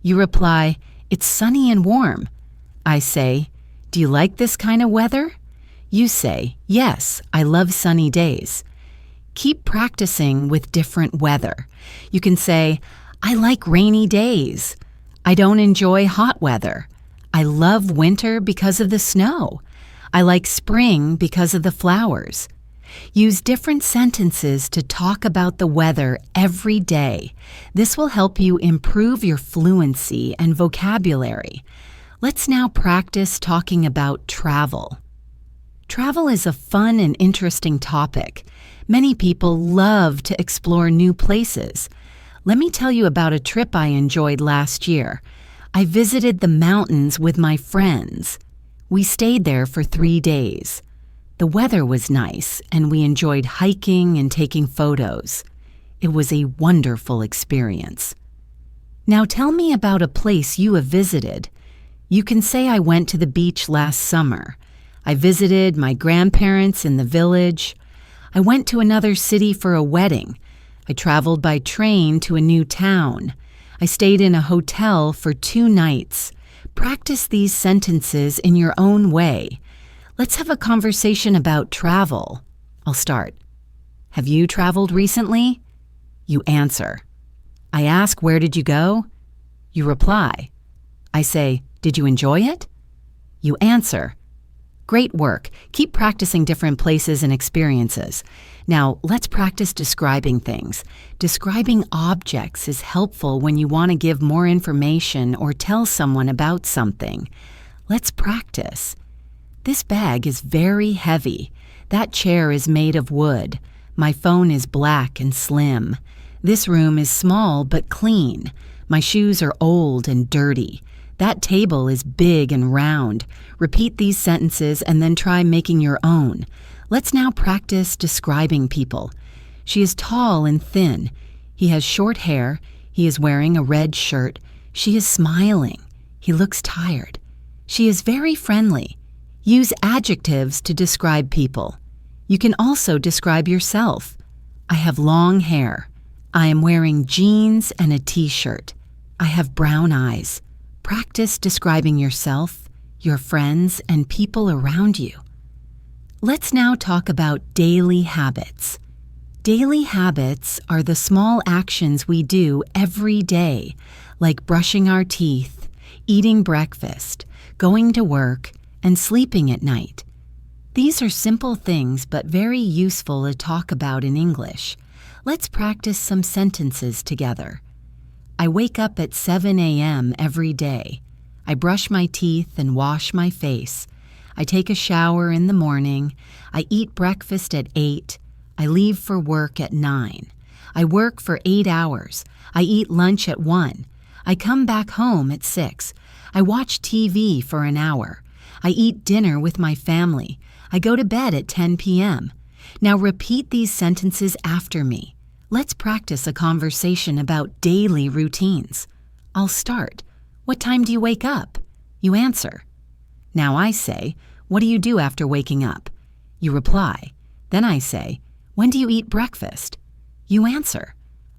You reply, it's sunny and warm. I say, do you like this kind of weather? You say, yes, I love sunny days. Keep practicing with different weather. You can say, I like rainy days. I don't enjoy hot weather. I love winter because of the snow. I like spring because of the flowers. Use different sentences to talk about the weather every day. This will help you improve your fluency and vocabulary. Let's now practice talking about travel. Travel is a fun and interesting topic. Many people love to explore new places. Let me tell you about a trip I enjoyed last year. I visited the mountains with my friends. We stayed there for 3 days. The weather was nice, and we enjoyed hiking and taking photos. It was a wonderful experience. Now tell me about a place you have visited. You can say I went to the beach last summer. I visited my grandparents in the village. I went to another city for a wedding. I traveled by train to a new town. I stayed in a hotel for 2 nights. Practice these sentences in your own way. Let's have a conversation about travel. I'll start. Have you traveled recently? You answer. I ask, where did you go? You reply. I say, did you enjoy it? You answer. Great work. Keep practicing different places and experiences. Now, let's practice describing things. Describing objects is helpful when you want to give more information or tell someone about something. Let's practice. This bag is very heavy. That chair is made of wood. My phone is black and slim. This room is small but clean. My shoes are old and dirty. That table is big and round. Repeat these sentences and then try making your own. Let's now practice describing people. She is tall and thin. He has short hair. He is wearing a red shirt. She is smiling. He looks tired. She is very friendly. Use adjectives to describe people. You can also describe yourself. I have long hair. I am wearing jeans and a t-shirt. I have brown eyes. Practice describing yourself, your friends, and people around you. Let's now talk about daily habits. Daily habits are the small actions we do every day, like brushing our teeth, eating breakfast, going to work, and sleeping at night. These are simple things but very useful to talk about in English. Let's practice some sentences together. I wake up at 7 a.m. every day. I brush my teeth and wash my face. I take a shower in the morning. I eat breakfast at 8. I leave for work at 9. I work for 8 hours. I eat lunch at 1. I come back home at 6. I watch TV for an hour. I eat dinner with my family. I go to bed at 10 p.m. Now repeat these sentences after me. Let's practice a conversation about daily routines. I'll start. What time do you wake up? You answer. Now I say, what do you do after waking up? You reply. Then I say, when do you eat breakfast? You answer.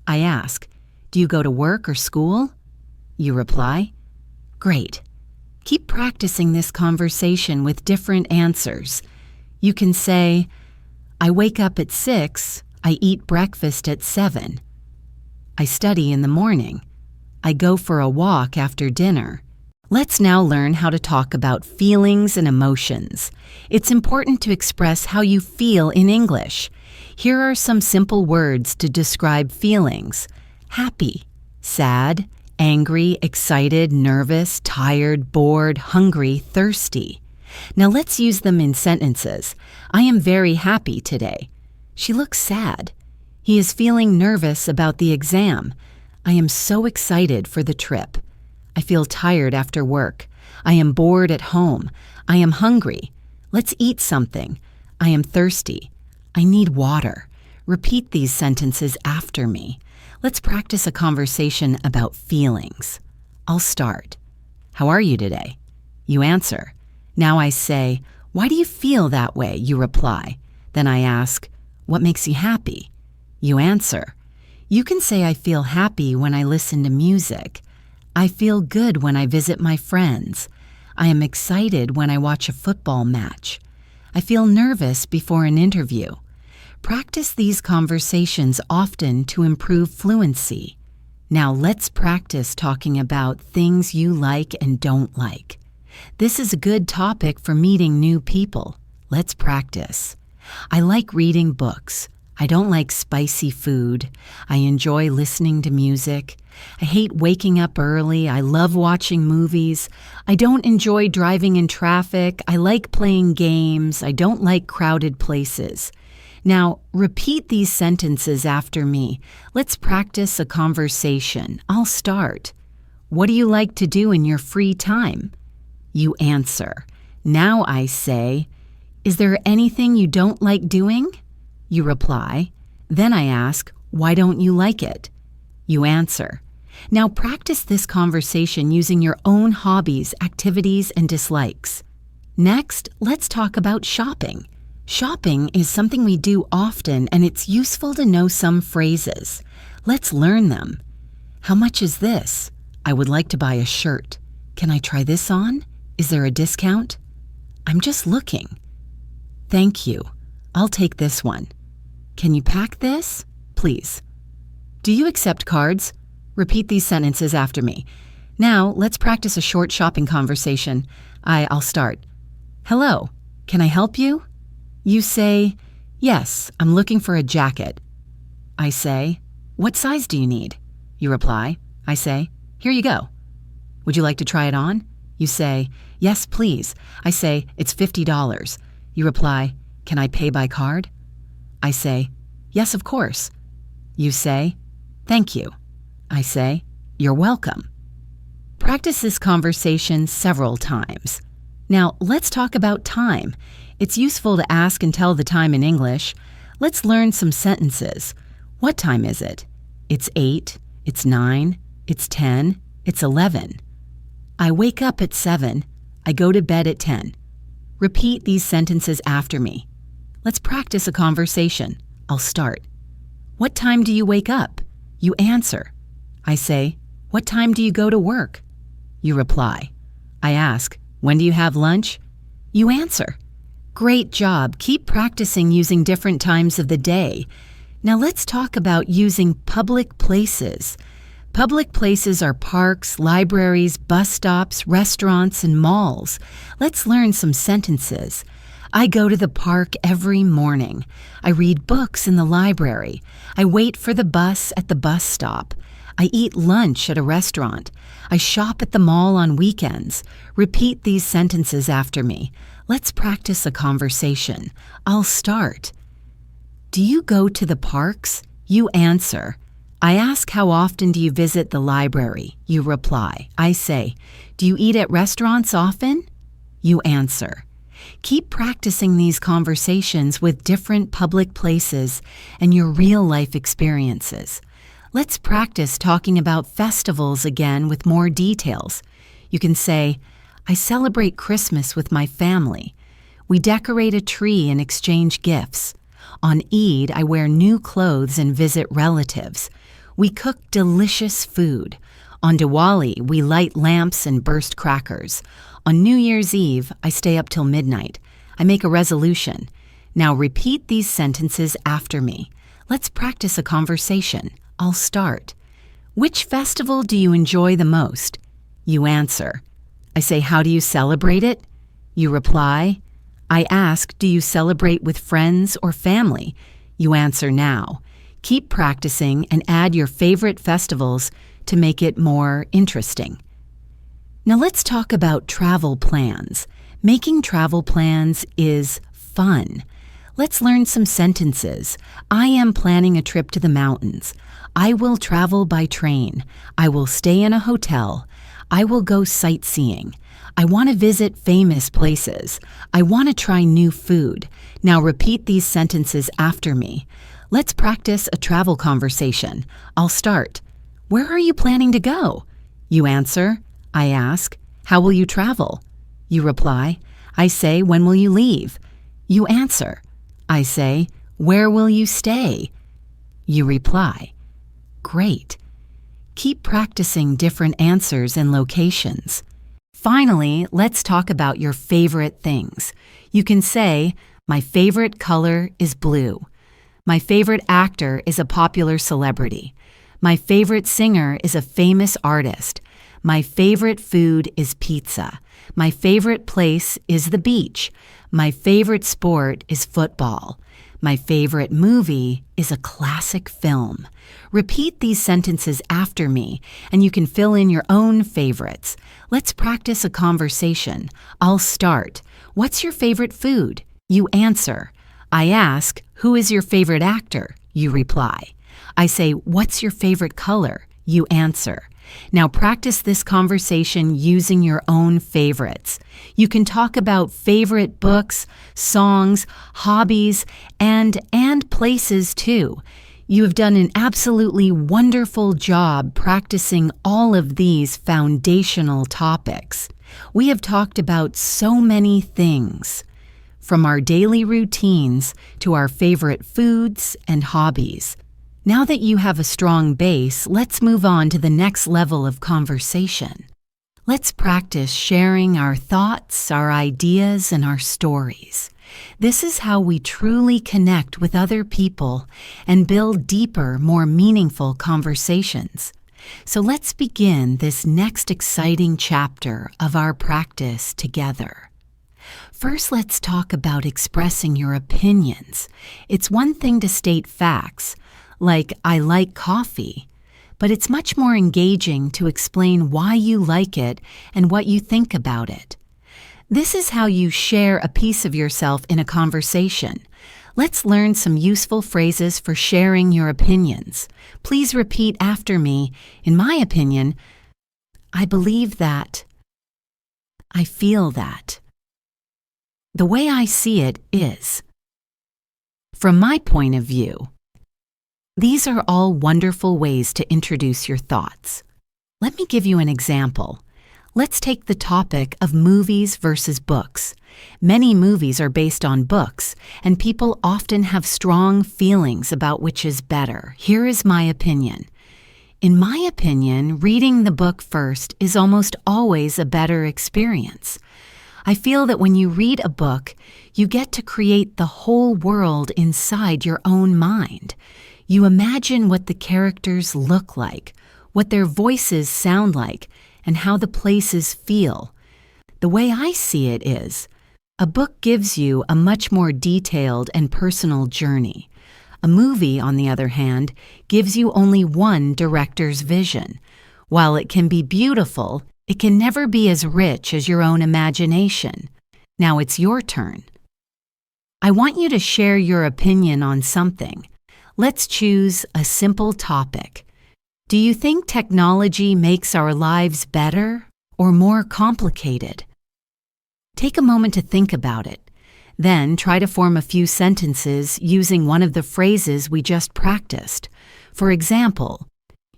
I ask, do you go to work or school? You reply. Great. Keep practicing this conversation with different answers. You can say, I wake up at 6. I eat breakfast at 7. I study in the morning. I go for a walk after dinner. Let's now learn how to talk about feelings and emotions. It's important to express how you feel in English. Here are some simple words to describe feelings. Happy, sad, angry, excited, nervous, tired, bored, hungry, thirsty. Now let's use them in sentences. I am very happy today. She looks sad. He is feeling nervous about the exam. I am so excited for the trip. I feel tired after work. I am bored at home. I am hungry. Let's eat something. I am thirsty. I need water. Repeat these sentences after me. Let's practice a conversation about feelings. I'll start. How are you today? You answer. Now I say, why do you feel that way? You reply. Then I ask, what makes you happy? You answer. You can say I feel happy when I listen to music. I feel good when I visit my friends. I am excited when I watch a football match. I feel nervous before an interview. Practice these conversations often to improve fluency. Now let's practice talking about things you like and don't like. This is a good topic for meeting new people. Let's practice. I like reading books. I don't like spicy food. I enjoy listening to music. I hate waking up early. I love watching movies. I don't enjoy driving in traffic. I like playing games. I don't like crowded places. Now, repeat these sentences after me. Let's practice a conversation. I'll start. What do you like to do in your free time? You answer. Now I say, is there anything you don't like doing? You reply. Then I ask, why don't you like it? You answer. Now practice this conversation using your own hobbies, activities, and dislikes. Next, let's talk about shopping. Shopping is something we do often, and it's useful to know some phrases. Let's learn them. How much is this? I would like to buy a shirt. Can I try this on? Is there a discount? I'm just looking. Thank you. I'll take this one. Can you pack this? Please. Do you accept cards? Repeat these sentences after me. Now, let's practice a short shopping conversation. I'll start. Hello, can I help you? You say, yes, I'm looking for a jacket. I say, what size do you need? You reply. I say, here you go. Would you like to try it on? You say, yes, please. I say, it's $50. You reply, can I pay by card? I say, yes, of course. You say, thank you. I say, you're welcome. Practice this conversation several times. Now, let's talk about time. It's useful to ask and tell the time in English. Let's learn some sentences. What time is it? It's 8, it's 9, it's 10, it's 11. I wake up at 7. I go to bed at 10. Repeat these sentences after me. Let's practice a conversation. I'll start. What time do you wake up? You answer. I say, what time do you go to work? You reply. I ask, when do you have lunch? You answer. Great job. Keep practicing using different times of the day. Now let's talk about using public places. Public places are parks, libraries, bus stops, restaurants, and malls. Let's learn some sentences. I go to the park every morning. I read books in the library. I wait for the bus at the bus stop. I eat lunch at a restaurant. I shop at the mall on weekends. Repeat these sentences after me. Let's practice a conversation. I'll start. Do you go to the parks? You answer. I ask, how often do you visit the library? You reply. I say, do you eat at restaurants often? You answer. Keep practicing these conversations with different public places and your real-life experiences. Let's practice talking about festivals again with more details. You can say, I celebrate Christmas with my family. We decorate a tree and exchange gifts. On Eid, I wear new clothes and visit relatives. We cook delicious food. On Diwali, we light lamps and burst crackers. On New Year's Eve, I stay up till midnight. I make a resolution. Now repeat these sentences after me. Let's practice a conversation. I'll start. Which festival do you enjoy the most? You answer. I say, how do you celebrate it? You reply. I ask, do you celebrate with friends or family? You answer now. Keep practicing and add your favorite festivals to make it more interesting. Now let's talk about travel plans. Making travel plans is fun. Let's learn some sentences. I am planning a trip to the mountains. I will travel by train. I will stay in a hotel. I will go sightseeing. I want to visit famous places. I want to try new food. Now repeat these sentences after me. Let's practice a travel conversation. I'll start. Where are you planning to go? You answer. I ask. How will you travel? You reply. I say, when will you leave? You answer. I say, where will you stay? You reply. Great. Keep practicing different answers and locations. Finally, let's talk about your favorite things. You can say, my favorite color is blue. My favorite actor is a popular celebrity. My favorite singer is a famous artist. My favorite food is pizza. My favorite place is the beach. My favorite sport is football. My favorite movie is a classic film. Repeat these sentences after me, and you can fill in your own favorites. Let's practice a conversation. I'll start. What's your favorite food? You answer. I ask, who is your favorite actor? You reply. I say, what's your favorite color? You answer. Now practice this conversation using your own favorites. You can talk about favorite books, songs, hobbies, and places too. You have done an absolutely wonderful job practicing all of these foundational topics. We have talked about so many things, from our daily routines to our favorite foods and hobbies. Now that you have a strong base, let's move on to the next level of conversation. Let's practice sharing our thoughts, our ideas, and our stories. This is how we truly connect with other people and build deeper, more meaningful conversations. So let's begin this next exciting chapter of our practice together. First, let's talk about expressing your opinions. It's one thing to state facts, like I like coffee, but it's much more engaging to explain why you like it and what you think about it. This is how you share a piece of yourself in a conversation. Let's learn some useful phrases for sharing your opinions. Please repeat after me. In my opinion, I believe that. I feel that. The way I see it is. From my point of view. These are all wonderful ways to introduce your thoughts. Let me give you an example. Let's take the topic of movies versus books. Many movies are based on books, and people often have strong feelings about which is better. Here is my opinion. In my opinion, reading the book first is almost always a better experience. I feel that when you read a book, you get to create the whole world inside your own mind. You imagine what the characters look like, what their voices sound like, and how the places feel. The way I see it is, a book gives you a much more detailed and personal journey. A movie, on the other hand, gives you only one director's vision. While it can be beautiful, it can never be as rich as your own imagination. Now it's your turn. I want you to share your opinion on something. Let's choose a simple topic. Do you think technology makes our lives better or more complicated? Take a moment to think about it. Then try to form a few sentences using one of the phrases we just practiced. For example,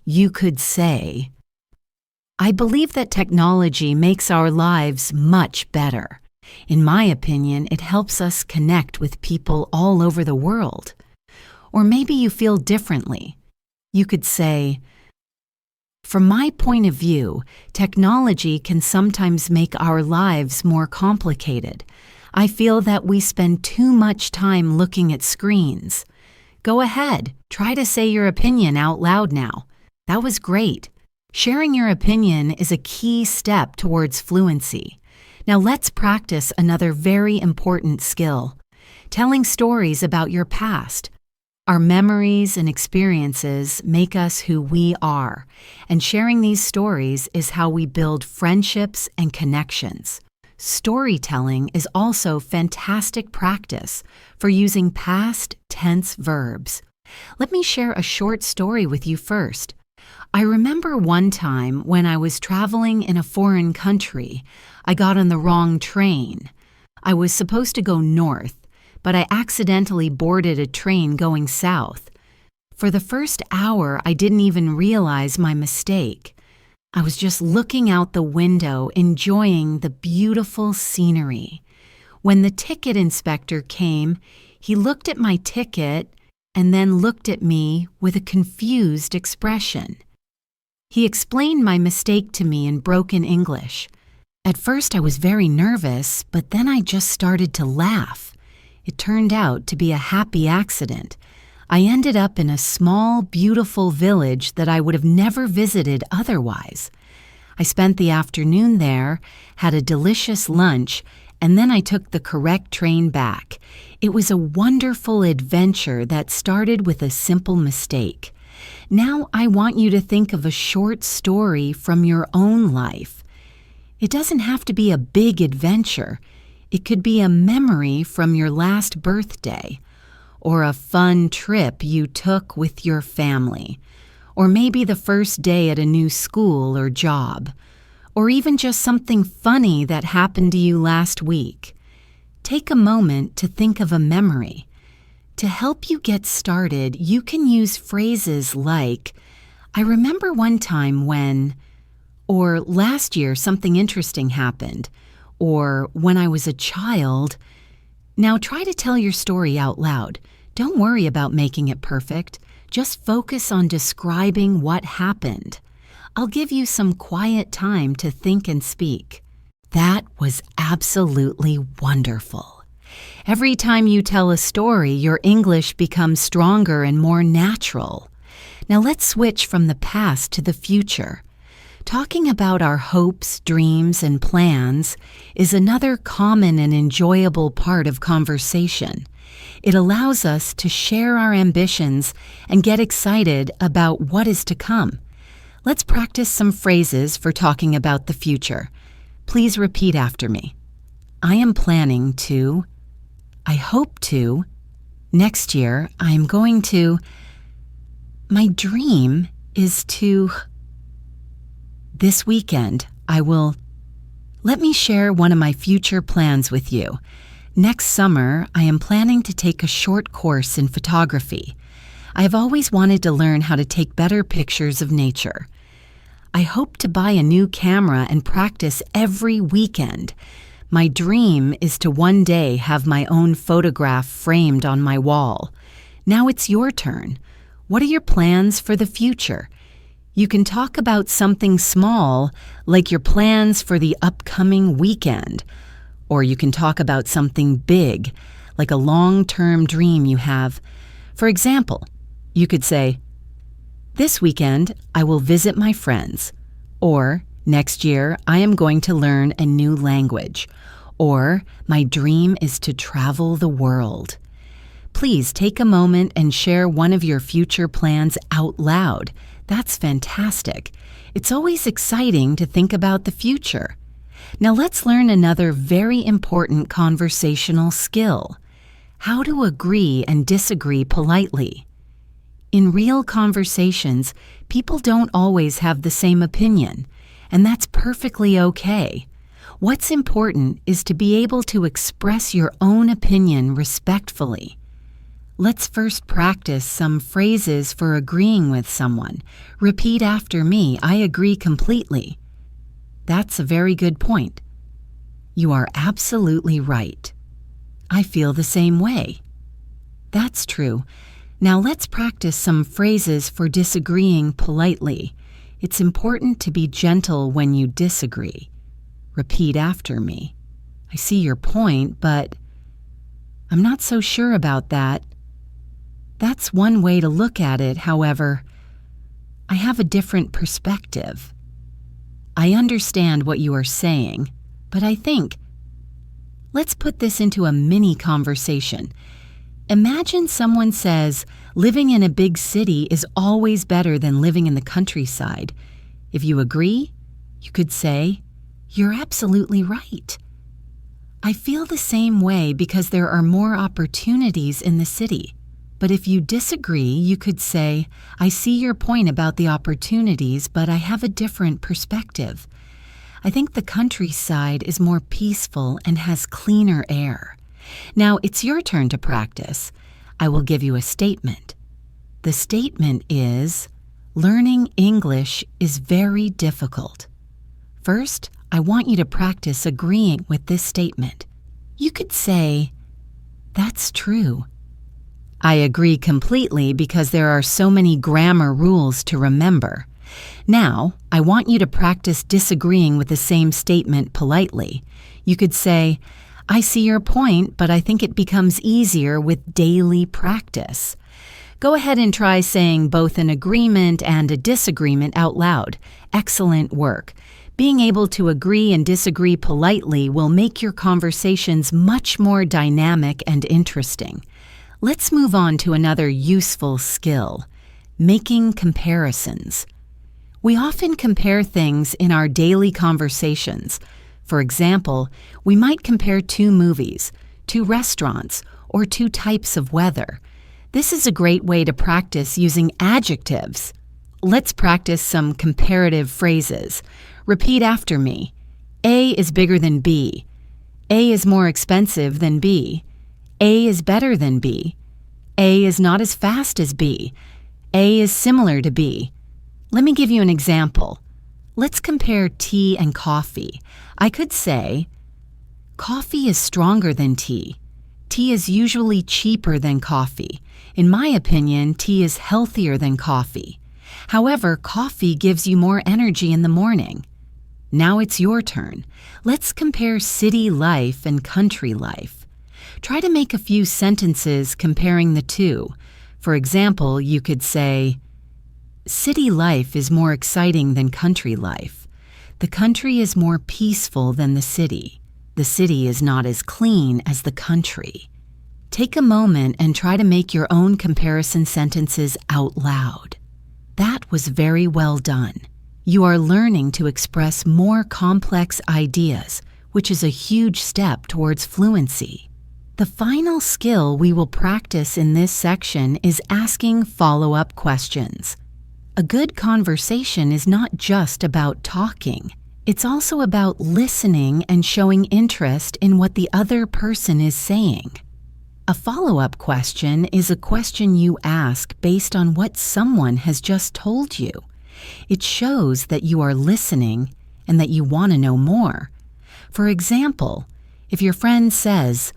you could say, I believe that technology makes our lives much better. In my opinion, it helps us connect with people all over the world. Or maybe you feel differently. You could say, from my point of view, technology can sometimes make our lives more complicated. I feel that we spend too much time looking at screens. Go ahead, try to say your opinion out loud now. That was great. Sharing your opinion is a key step towards fluency. Now let's practice another very important skill, telling stories about your past. Our memories and experiences make us who we are, and sharing these stories is how we build friendships and connections. Storytelling is also fantastic practice for using past tense verbs. Let me share a short story with you first. I remember one time when I was traveling in a foreign country, I got on the wrong train. I was supposed to go north, but I accidentally boarded a train going south. For the first hour, I didn't even realize my mistake. I was just looking out the window, enjoying the beautiful scenery. When the ticket inspector came, he looked at my ticket and then looked at me with a confused expression. He explained my mistake to me in broken English. At first, I was very nervous, but then I just started to laugh. It turned out to be a happy accident. I ended up in a small, beautiful village that I would have never visited otherwise. I spent the afternoon there, had a delicious lunch, and then I took the correct train back. It was a wonderful adventure that started with a simple mistake. Now I want you to think of a short story from your own life. It doesn't have to be a big adventure. It could be a memory from your last birthday, or a fun trip you took with your family, or maybe the first day at a new school or job, or even just something funny that happened to you last week. Take a moment to think of a memory. To help you get started, you can use phrases like, I remember one time when, or last year something interesting happened, or when I was a child. Now try to tell your story out loud. Don't worry about making it perfect. Just focus on describing what happened. I'll give you some quiet time to think and speak. That was absolutely wonderful. Every time you tell a story, your English becomes stronger and more natural. Now let's switch from the past to the future. Talking about our hopes, dreams, and plans is another common and enjoyable part of conversation. It allows us to share our ambitions and get excited about what is to come. Let's practice some phrases for talking about the future. Please repeat after me. I am planning to. I hope to. Next year, I am going to. My dream is to. This weekend, I will. Let me share one of my future plans with you. Next summer, I am planning to take a short course in photography. I have always wanted to learn how to take better pictures of nature. I hope to buy a new camera and practice every weekend. My dream is to one day have my own photograph framed on my wall. Now it's your turn. What are your plans for the future? You can talk about something small, like your plans for the upcoming weekend. Or you can talk about something big, like a long-term dream you have. For example, you could say, this weekend, I will visit my friends. Or, next year, I am going to learn a new language. Or, my dream is to travel the world. Please take a moment and share one of your future plans out loud. That's fantastic. It's always exciting to think about the future. Now let's learn another very important conversational skill: how to agree and disagree politely. In real conversations, people don't always have the same opinion, and that's perfectly okay. What's important is to be able to express your own opinion respectfully. Let's first practice some phrases for agreeing with someone. Repeat after me: I agree completely. That's a very good point. You are absolutely right. I feel the same way. That's true. Now let's practice some phrases for disagreeing politely. It's important to be gentle when you disagree. Repeat after me: I see your point, but I'm not so sure about that. That's one way to look at it, however. I have a different perspective. I understand what you are saying, but I think. Let's put this into a mini conversation. Imagine someone says, living in a big city is always better than living in the countryside. If you agree, you could say, you're absolutely right. I feel the same way because there are more opportunities in the city. But if you disagree, you could say, I see your point about the opportunities, but I have a different perspective. I think the countryside is more peaceful and has cleaner air. Now it's your turn to practice. I will give you a statement. The statement is, learning English is very difficult. First, I want you to practice agreeing with this statement. You could say, that's true. I agree completely because there are so many grammar rules to remember. Now, I want you to practice disagreeing with the same statement politely. You could say, I see your point, but I think it becomes easier with daily practice. Go ahead and try saying both an agreement and a disagreement out loud. Excellent work. Being able to agree and disagree politely will make your conversations much more dynamic and interesting. Let's move on to another useful skill: making comparisons. We often compare things in our daily conversations. For example, we might compare two movies, two restaurants, or two types of weather. This is a great way to practice using adjectives. Let's practice some comparative phrases. Repeat after me. A is bigger than B. A is more expensive than B. A is better than B. A is not as fast as B. A is similar to B. Let me give you an example. Let's compare tea and coffee. I could say, coffee is stronger than tea. Tea is usually cheaper than coffee. In my opinion, tea is healthier than coffee. However, coffee gives you more energy in the morning. Now it's your turn. Let's compare city life and country life. Try to make a few sentences comparing the two. For example, you could say, city life is more exciting than country life. The country is more peaceful than the city. The city is not as clean as the country. Take a moment and try to make your own comparison sentences out loud. That was very well done. You are learning to express more complex ideas, which is a huge step towards fluency. The final skill we will practice in this section is asking follow-up questions. A good conversation is not just about talking. It's also about listening and showing interest in what the other person is saying. A follow-up question is a question you ask based on what someone has just told you. It shows that you are listening and that you want to know more. For example, if your friend says,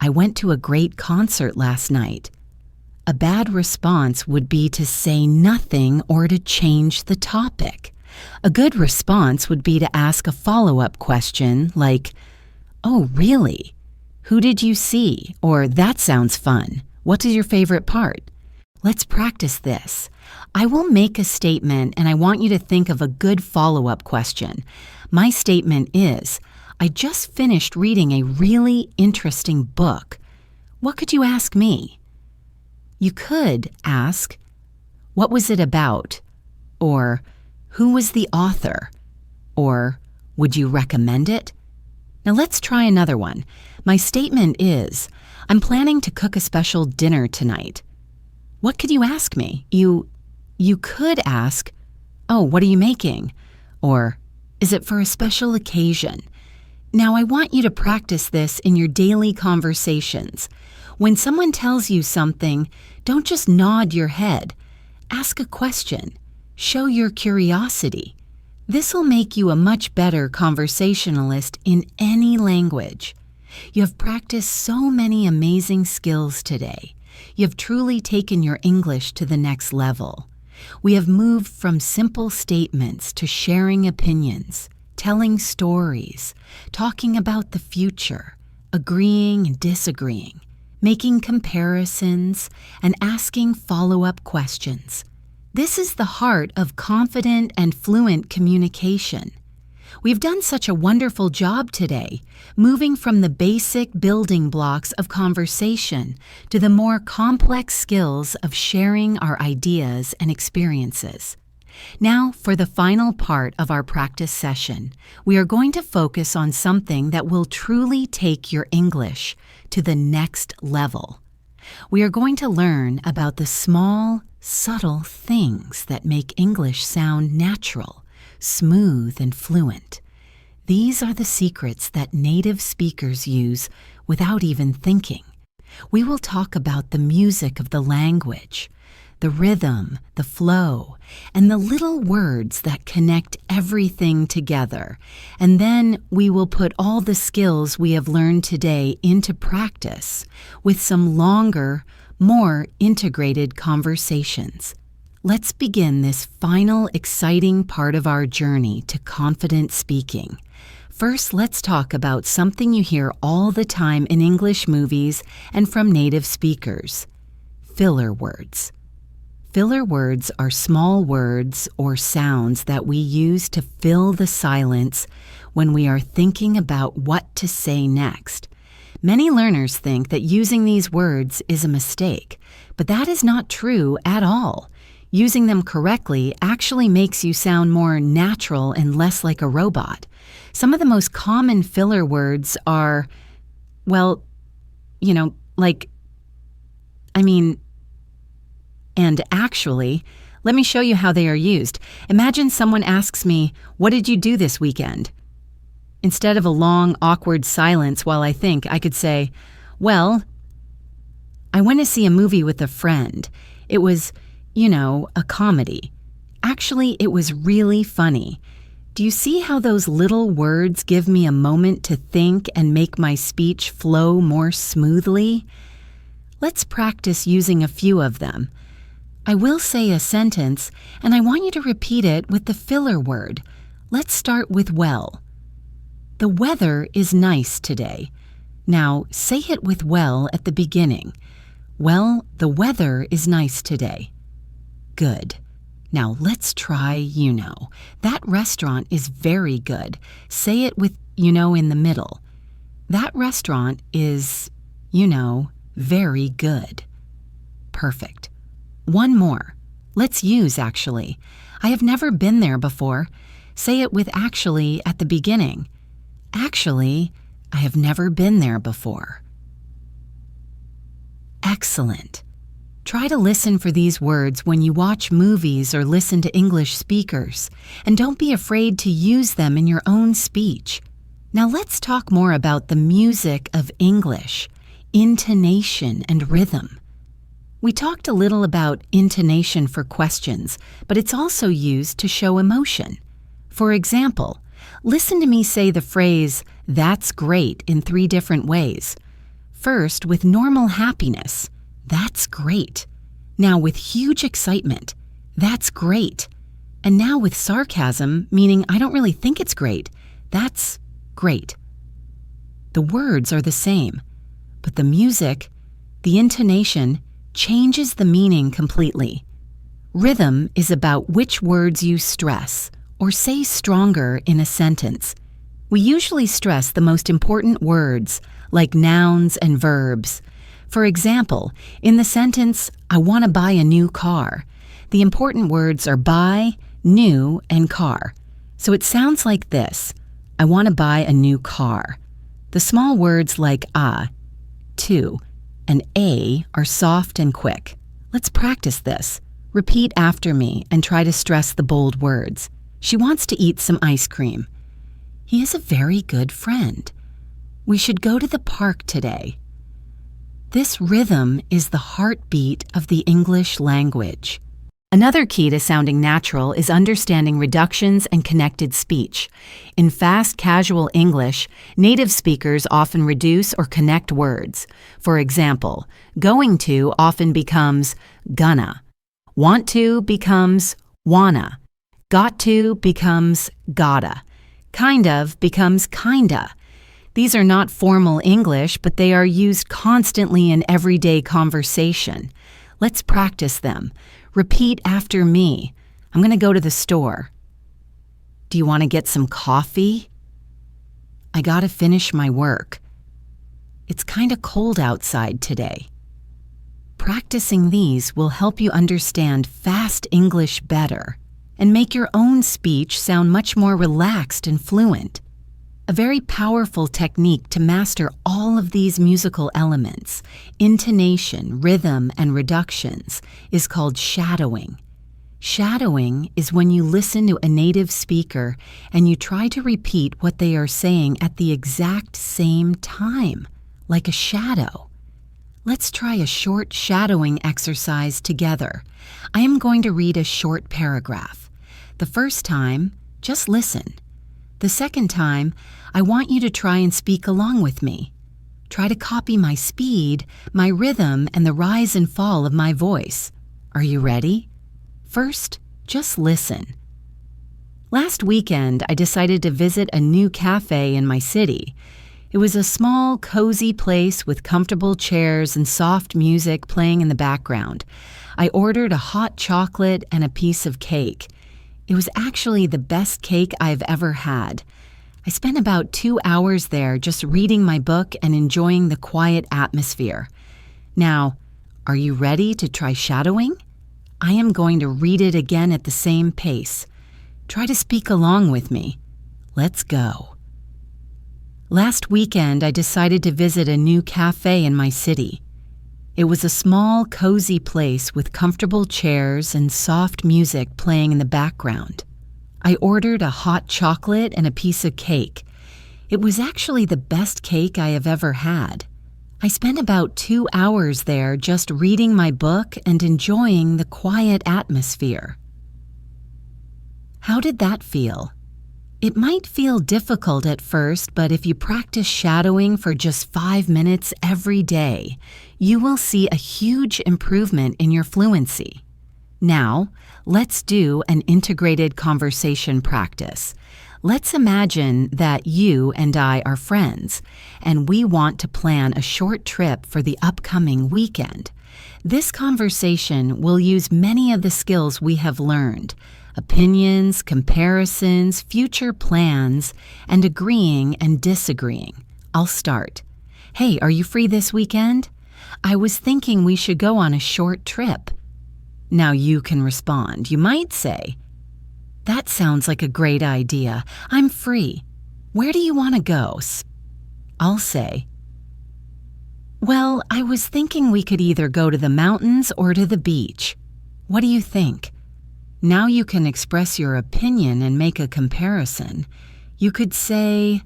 I went to a great concert last night, a bad response would be to say nothing or to change the topic. A good response would be to ask a follow-up question like, oh, really? Who did you see? Or that sounds fun. What is your favorite part? Let's practice this. I will make a statement and I want you to think of a good follow-up question. My statement is, I just finished reading a really interesting book. What could you ask me? You could ask, what was it about? Or, who was the author? Or, Would you recommend it? Now let's try another one. My statement is, I'm planning to cook a special dinner tonight. What could you ask me? You could ask, oh, what are you making? Or, is it for a special occasion? Now I want you to practice this in your daily conversations. When someone tells you something, don't just nod your head. Ask a question. Show your curiosity. This will make you a much better conversationalist in any language. You have practiced so many amazing skills today. You have truly taken your English to the next level. We have moved from simple statements to sharing opinions, telling stories, talking about the future, agreeing and disagreeing, making comparisons, and asking follow-up questions. This is the heart of confident and fluent communication. We've done such a wonderful job today, moving from the basic building blocks of conversation to the more complex skills of sharing our ideas and experiences. Now, for the final part of our practice session, we are going to focus on something that will truly take your English to the next level. We are going to learn about the small, subtle things that make English sound natural, smooth, and fluent. These are the secrets that native speakers use without even thinking. We will talk about the music of the language, the rhythm, the flow, and the little words that connect everything together. And then we will put all the skills we have learned today into practice with some longer, more integrated conversations. Let's begin this final exciting part of our journey to confident speaking. First, let's talk about something you hear all the time in English movies and from native speakers: filler words. Filler words are small words or sounds that we use to fill the silence when we are thinking about what to say next. Many learners think that using these words is a mistake, but that is not true at all. Using them correctly actually makes you sound more natural and less like a robot. Some of the most common filler words are, and actually. Let me show you how they are used. Imagine someone asks me, "What did you do this weekend?" Instead of a long, awkward silence while I think, I could say, "Well, I went to see a movie with a friend. It was, a comedy. Actually, it was really funny." Do you see how those little words give me a moment to think and make my speech flow more smoothly? Let's practice using a few of them. I will say a sentence, and I want you to repeat it with the filler word. Let's start with well. The weather is nice today. Now, say it with well at the beginning. Well, the weather is nice today. Good. Now, let's try, That restaurant is very good. Say it with, in the middle. That restaurant is, very good. Perfect. One more. Let's use actually. I have never been there before. Say it with actually at the beginning. Actually, I have never been there before. Excellent. Try to listen for these words when you watch movies or listen to English speakers, and don't be afraid to use them in your own speech. Now let's talk more about the music of English, intonation and rhythm. We talked a little about intonation for questions, but it's also used to show emotion. For example, listen to me say the phrase, "That's great," in 3 different ways. First, with normal happiness, "That's great." Now with huge excitement, "That's great." And now with sarcasm, meaning I don't really think it's great, "That's great." The words are the same, but the music, the intonation, changes the meaning completely. Rhythm is about which words you stress or say stronger in a sentence. We usually stress the most important words, like nouns and verbs. For example, in the sentence, "I want to buy a new car," the important words are buy, new, and car. So it sounds like this: I want to buy a new car. The small words like to, and a are soft and quick. Let's practice this. Repeat after me and try to stress the bold words. She wants to eat some ice cream. He is a very good friend. We should go to the park today. This rhythm is the heartbeat of the English language. Another key to sounding natural is understanding reductions and connected speech. In fast, casual English, native speakers often reduce or connect words. For example, going to often becomes gonna. Want to becomes wanna. Got to becomes gotta. Kind of becomes kinda. These are not formal English, but they are used constantly in everyday conversation. Let's practice them. Repeat after me. I'm going to go to the store. Do you want to get some coffee? I got to finish my work. It's kind of cold outside today. Practicing these will help you understand fast English better and make your own speech sound much more relaxed and fluent. A very powerful technique to master all of these musical elements, intonation, rhythm, and reductions, is called shadowing. Shadowing is when you listen to a native speaker and you try to repeat what they are saying at the exact same time, like a shadow. Let's try a short shadowing exercise together. I am going to read a short paragraph. The first time, just listen. The second time, I want you to try and speak along with me. Try to copy my speed, my rhythm, and the rise and fall of my voice. Are you ready? First, just listen. Last weekend, I decided to visit a new cafe in my city. It was a small, cozy place with comfortable chairs and soft music playing in the background. I ordered a hot chocolate and a piece of cake. It was actually the best cake I've ever had. I spent about 2 hours there just reading my book and enjoying the quiet atmosphere. Now, are you ready to try shadowing? I am going to read it again at the same pace. Try to speak along with me. Let's go. Last weekend, I decided to visit a new cafe in my city. It was a small, cozy place with comfortable chairs and soft music playing in the background. I ordered a hot chocolate and a piece of cake. It was actually the best cake I have ever had. I spent about 2 hours there just reading my book and enjoying the quiet atmosphere. How did that feel? It might feel difficult at first, but if you practice shadowing for just 5 minutes every day, you will see a huge improvement in your fluency. Now, let's do an integrated conversation practice. Let's imagine that you and I are friends, and we want to plan a short trip for the upcoming weekend. This conversation will use many of the skills we have learned: opinions, comparisons, future plans, and agreeing and disagreeing. I'll start. Hey, are you free this weekend? I was thinking we should go on a short trip. Now you can respond. You might say, that sounds like a great idea. I'm free. Where do you want to go? I'll say, well, I was thinking we could either go to the mountains or to the beach. What do you think? Now you can express your opinion and make a comparison. You could say,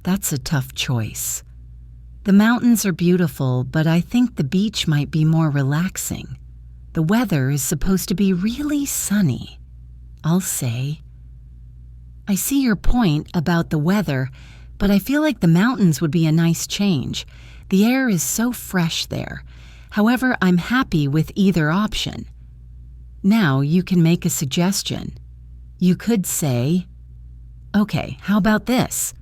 that's a tough choice. The mountains are beautiful, but I think the beach might be more relaxing. The weather is supposed to be really sunny. I'll say, I see your point about the weather, but I feel like the mountains would be a nice change. The air is so fresh there. However, I'm happy with either option. Now you can make a suggestion. You could say, okay, how about this?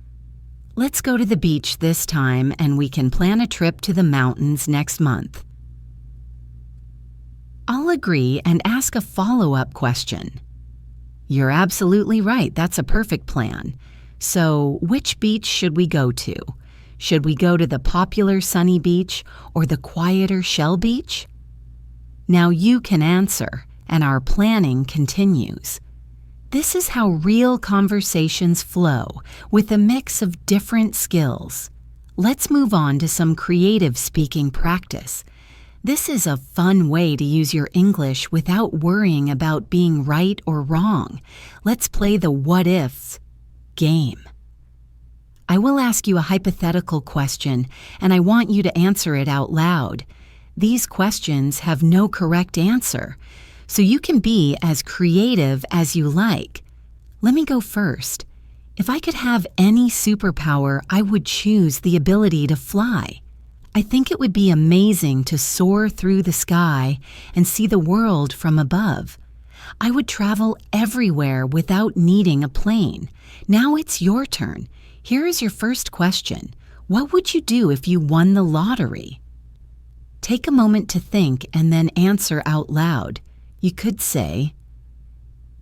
Let's go to the beach this time and we can plan a trip to the mountains next month. I'll agree and ask a follow-up question. You're absolutely right, that's a perfect plan. So, which beach should we go to? Should we go to the popular sunny beach or the quieter shell beach? Now you can answer, and our planning continues. This is how real conversations flow, with a mix of different skills. Let's move on to some creative speaking practice. This is a fun way to use your English without worrying about being right or wrong. Let's play the what ifs game. I will ask you a hypothetical question, and I want you to answer it out loud. These questions have no correct answer, so you can be as creative as you like. Let me go first. If I could have any superpower, I would choose the ability to fly. I think it would be amazing to soar through the sky and see the world from above. I would travel everywhere without needing a plane. Now it's your turn. Here is your first question. What would you do if you won the lottery? Take a moment to think and then answer out loud. You could say,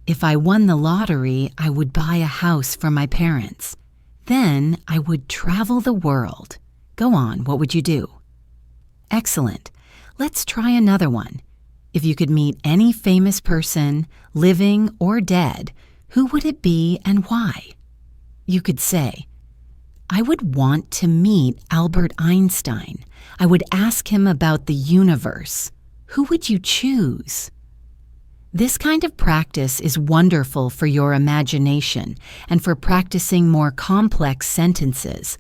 if I won the lottery, I would buy a house for my parents. Then I would travel the world. Go on, what would you do? Excellent. Let's try another one. If you could meet any famous person, living or dead, who would it be and why? You could say, I would want to meet Albert Einstein. I would ask him about the universe. Who would you choose? This kind of practice is wonderful for your imagination and for practicing more complex sentences.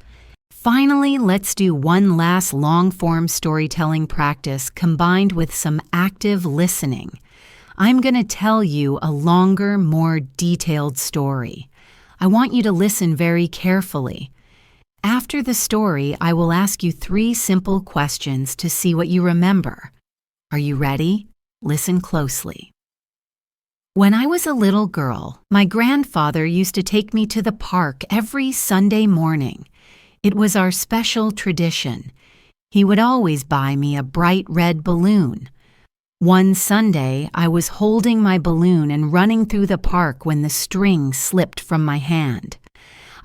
Finally, let's do one last long-form storytelling practice combined with some active listening. I'm going to tell you a longer, more detailed story. I want you to listen very carefully. After the story, I will ask you 3 simple questions to see what you remember. Are you ready? Listen closely. When I was a little girl, my grandfather used to take me to the park every Sunday morning. It was our special tradition. He would always buy me a bright red balloon. One Sunday, I was holding my balloon and running through the park when the string slipped from my hand.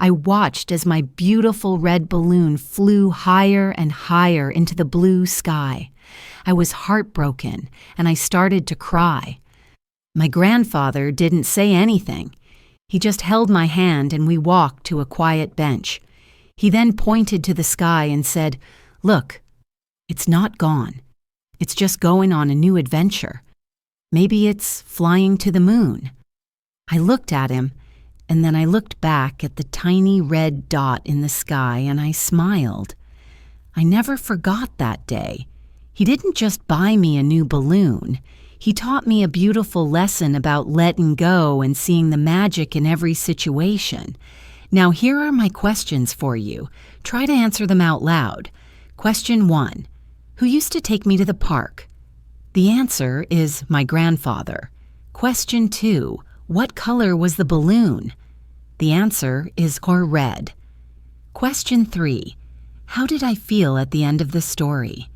I watched as my beautiful red balloon flew higher and higher into the blue sky. I was heartbroken, and I started to cry. My grandfather didn't say anything. He just held my hand and we walked to a quiet bench. He then pointed to the sky and said, "Look, it's not gone. It's just going on a new adventure. Maybe it's flying to the moon." I looked at him, and then I looked back at the tiny red dot in the sky and I smiled. I never forgot that day. He didn't just buy me a new balloon. He taught me a beautiful lesson about letting go and seeing the magic in every situation. Now here are my questions for you. Try to answer them out loud. Question 1. Who used to take me to the park? The answer is my grandfather. Question 2. What color was the balloon? The answer is red. Question 3. How did I feel at the end of the story?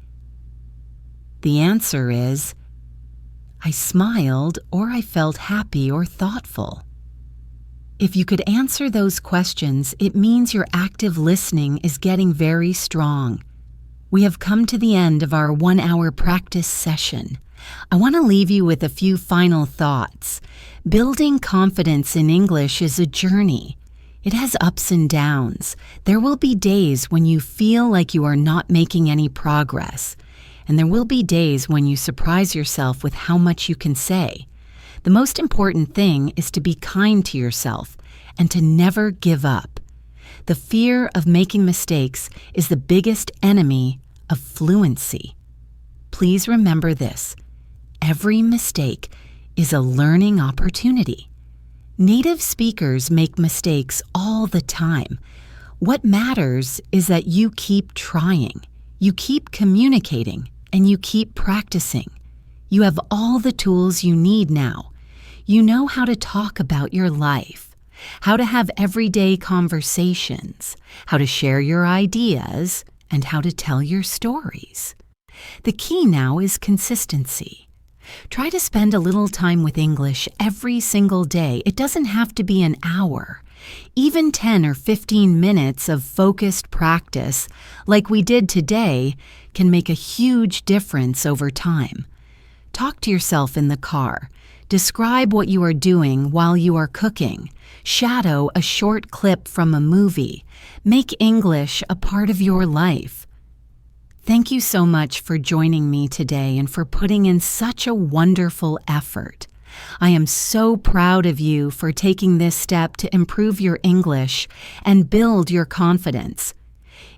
The answer is I smiled, or I felt happy or thoughtful. If you could answer those questions, it means your active listening is getting very strong. We have come to the end of our 1-hour practice session. I want to leave you with a few final thoughts. Building confidence in English is a journey. It has ups and downs. There will be days when you feel like you are not making any progress, and there will be days when you surprise yourself with how much you can say. The most important thing is to be kind to yourself and to never give up. The fear of making mistakes is the biggest enemy of fluency. Please remember this. Every mistake is a learning opportunity. Native speakers make mistakes all the time. What matters is that you keep trying, you keep communicating, and you keep practicing. You have all the tools you need now. You know how to talk about your life, how to have everyday conversations, how to share your ideas, and how to tell your stories. The key now is consistency. Try to spend a little time with English every single day. It doesn't have to be an hour. Even 10 or 15 minutes of focused practice, like we did today, can make a huge difference over time. Talk to yourself in the car. Describe what you are doing while you are cooking. Shadow a short clip from a movie. Make English a part of your life. Thank you so much for joining me today and for putting in such a wonderful effort. I am so proud of you for taking this step to improve your English and build your confidence.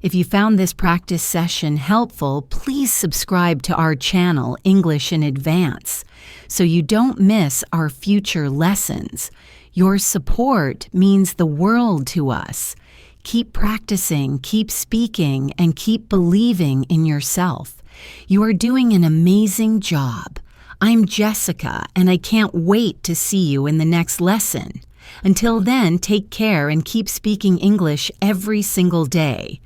If you found this practice session helpful, please subscribe to our channel, English in Advance, so you don't miss our future lessons. Your support means the world to us. Keep practicing, keep speaking, and keep believing in yourself. You are doing an amazing job. I'm Jessica, and I can't wait to see you in the next lesson. Until then, take care and keep speaking English every single day.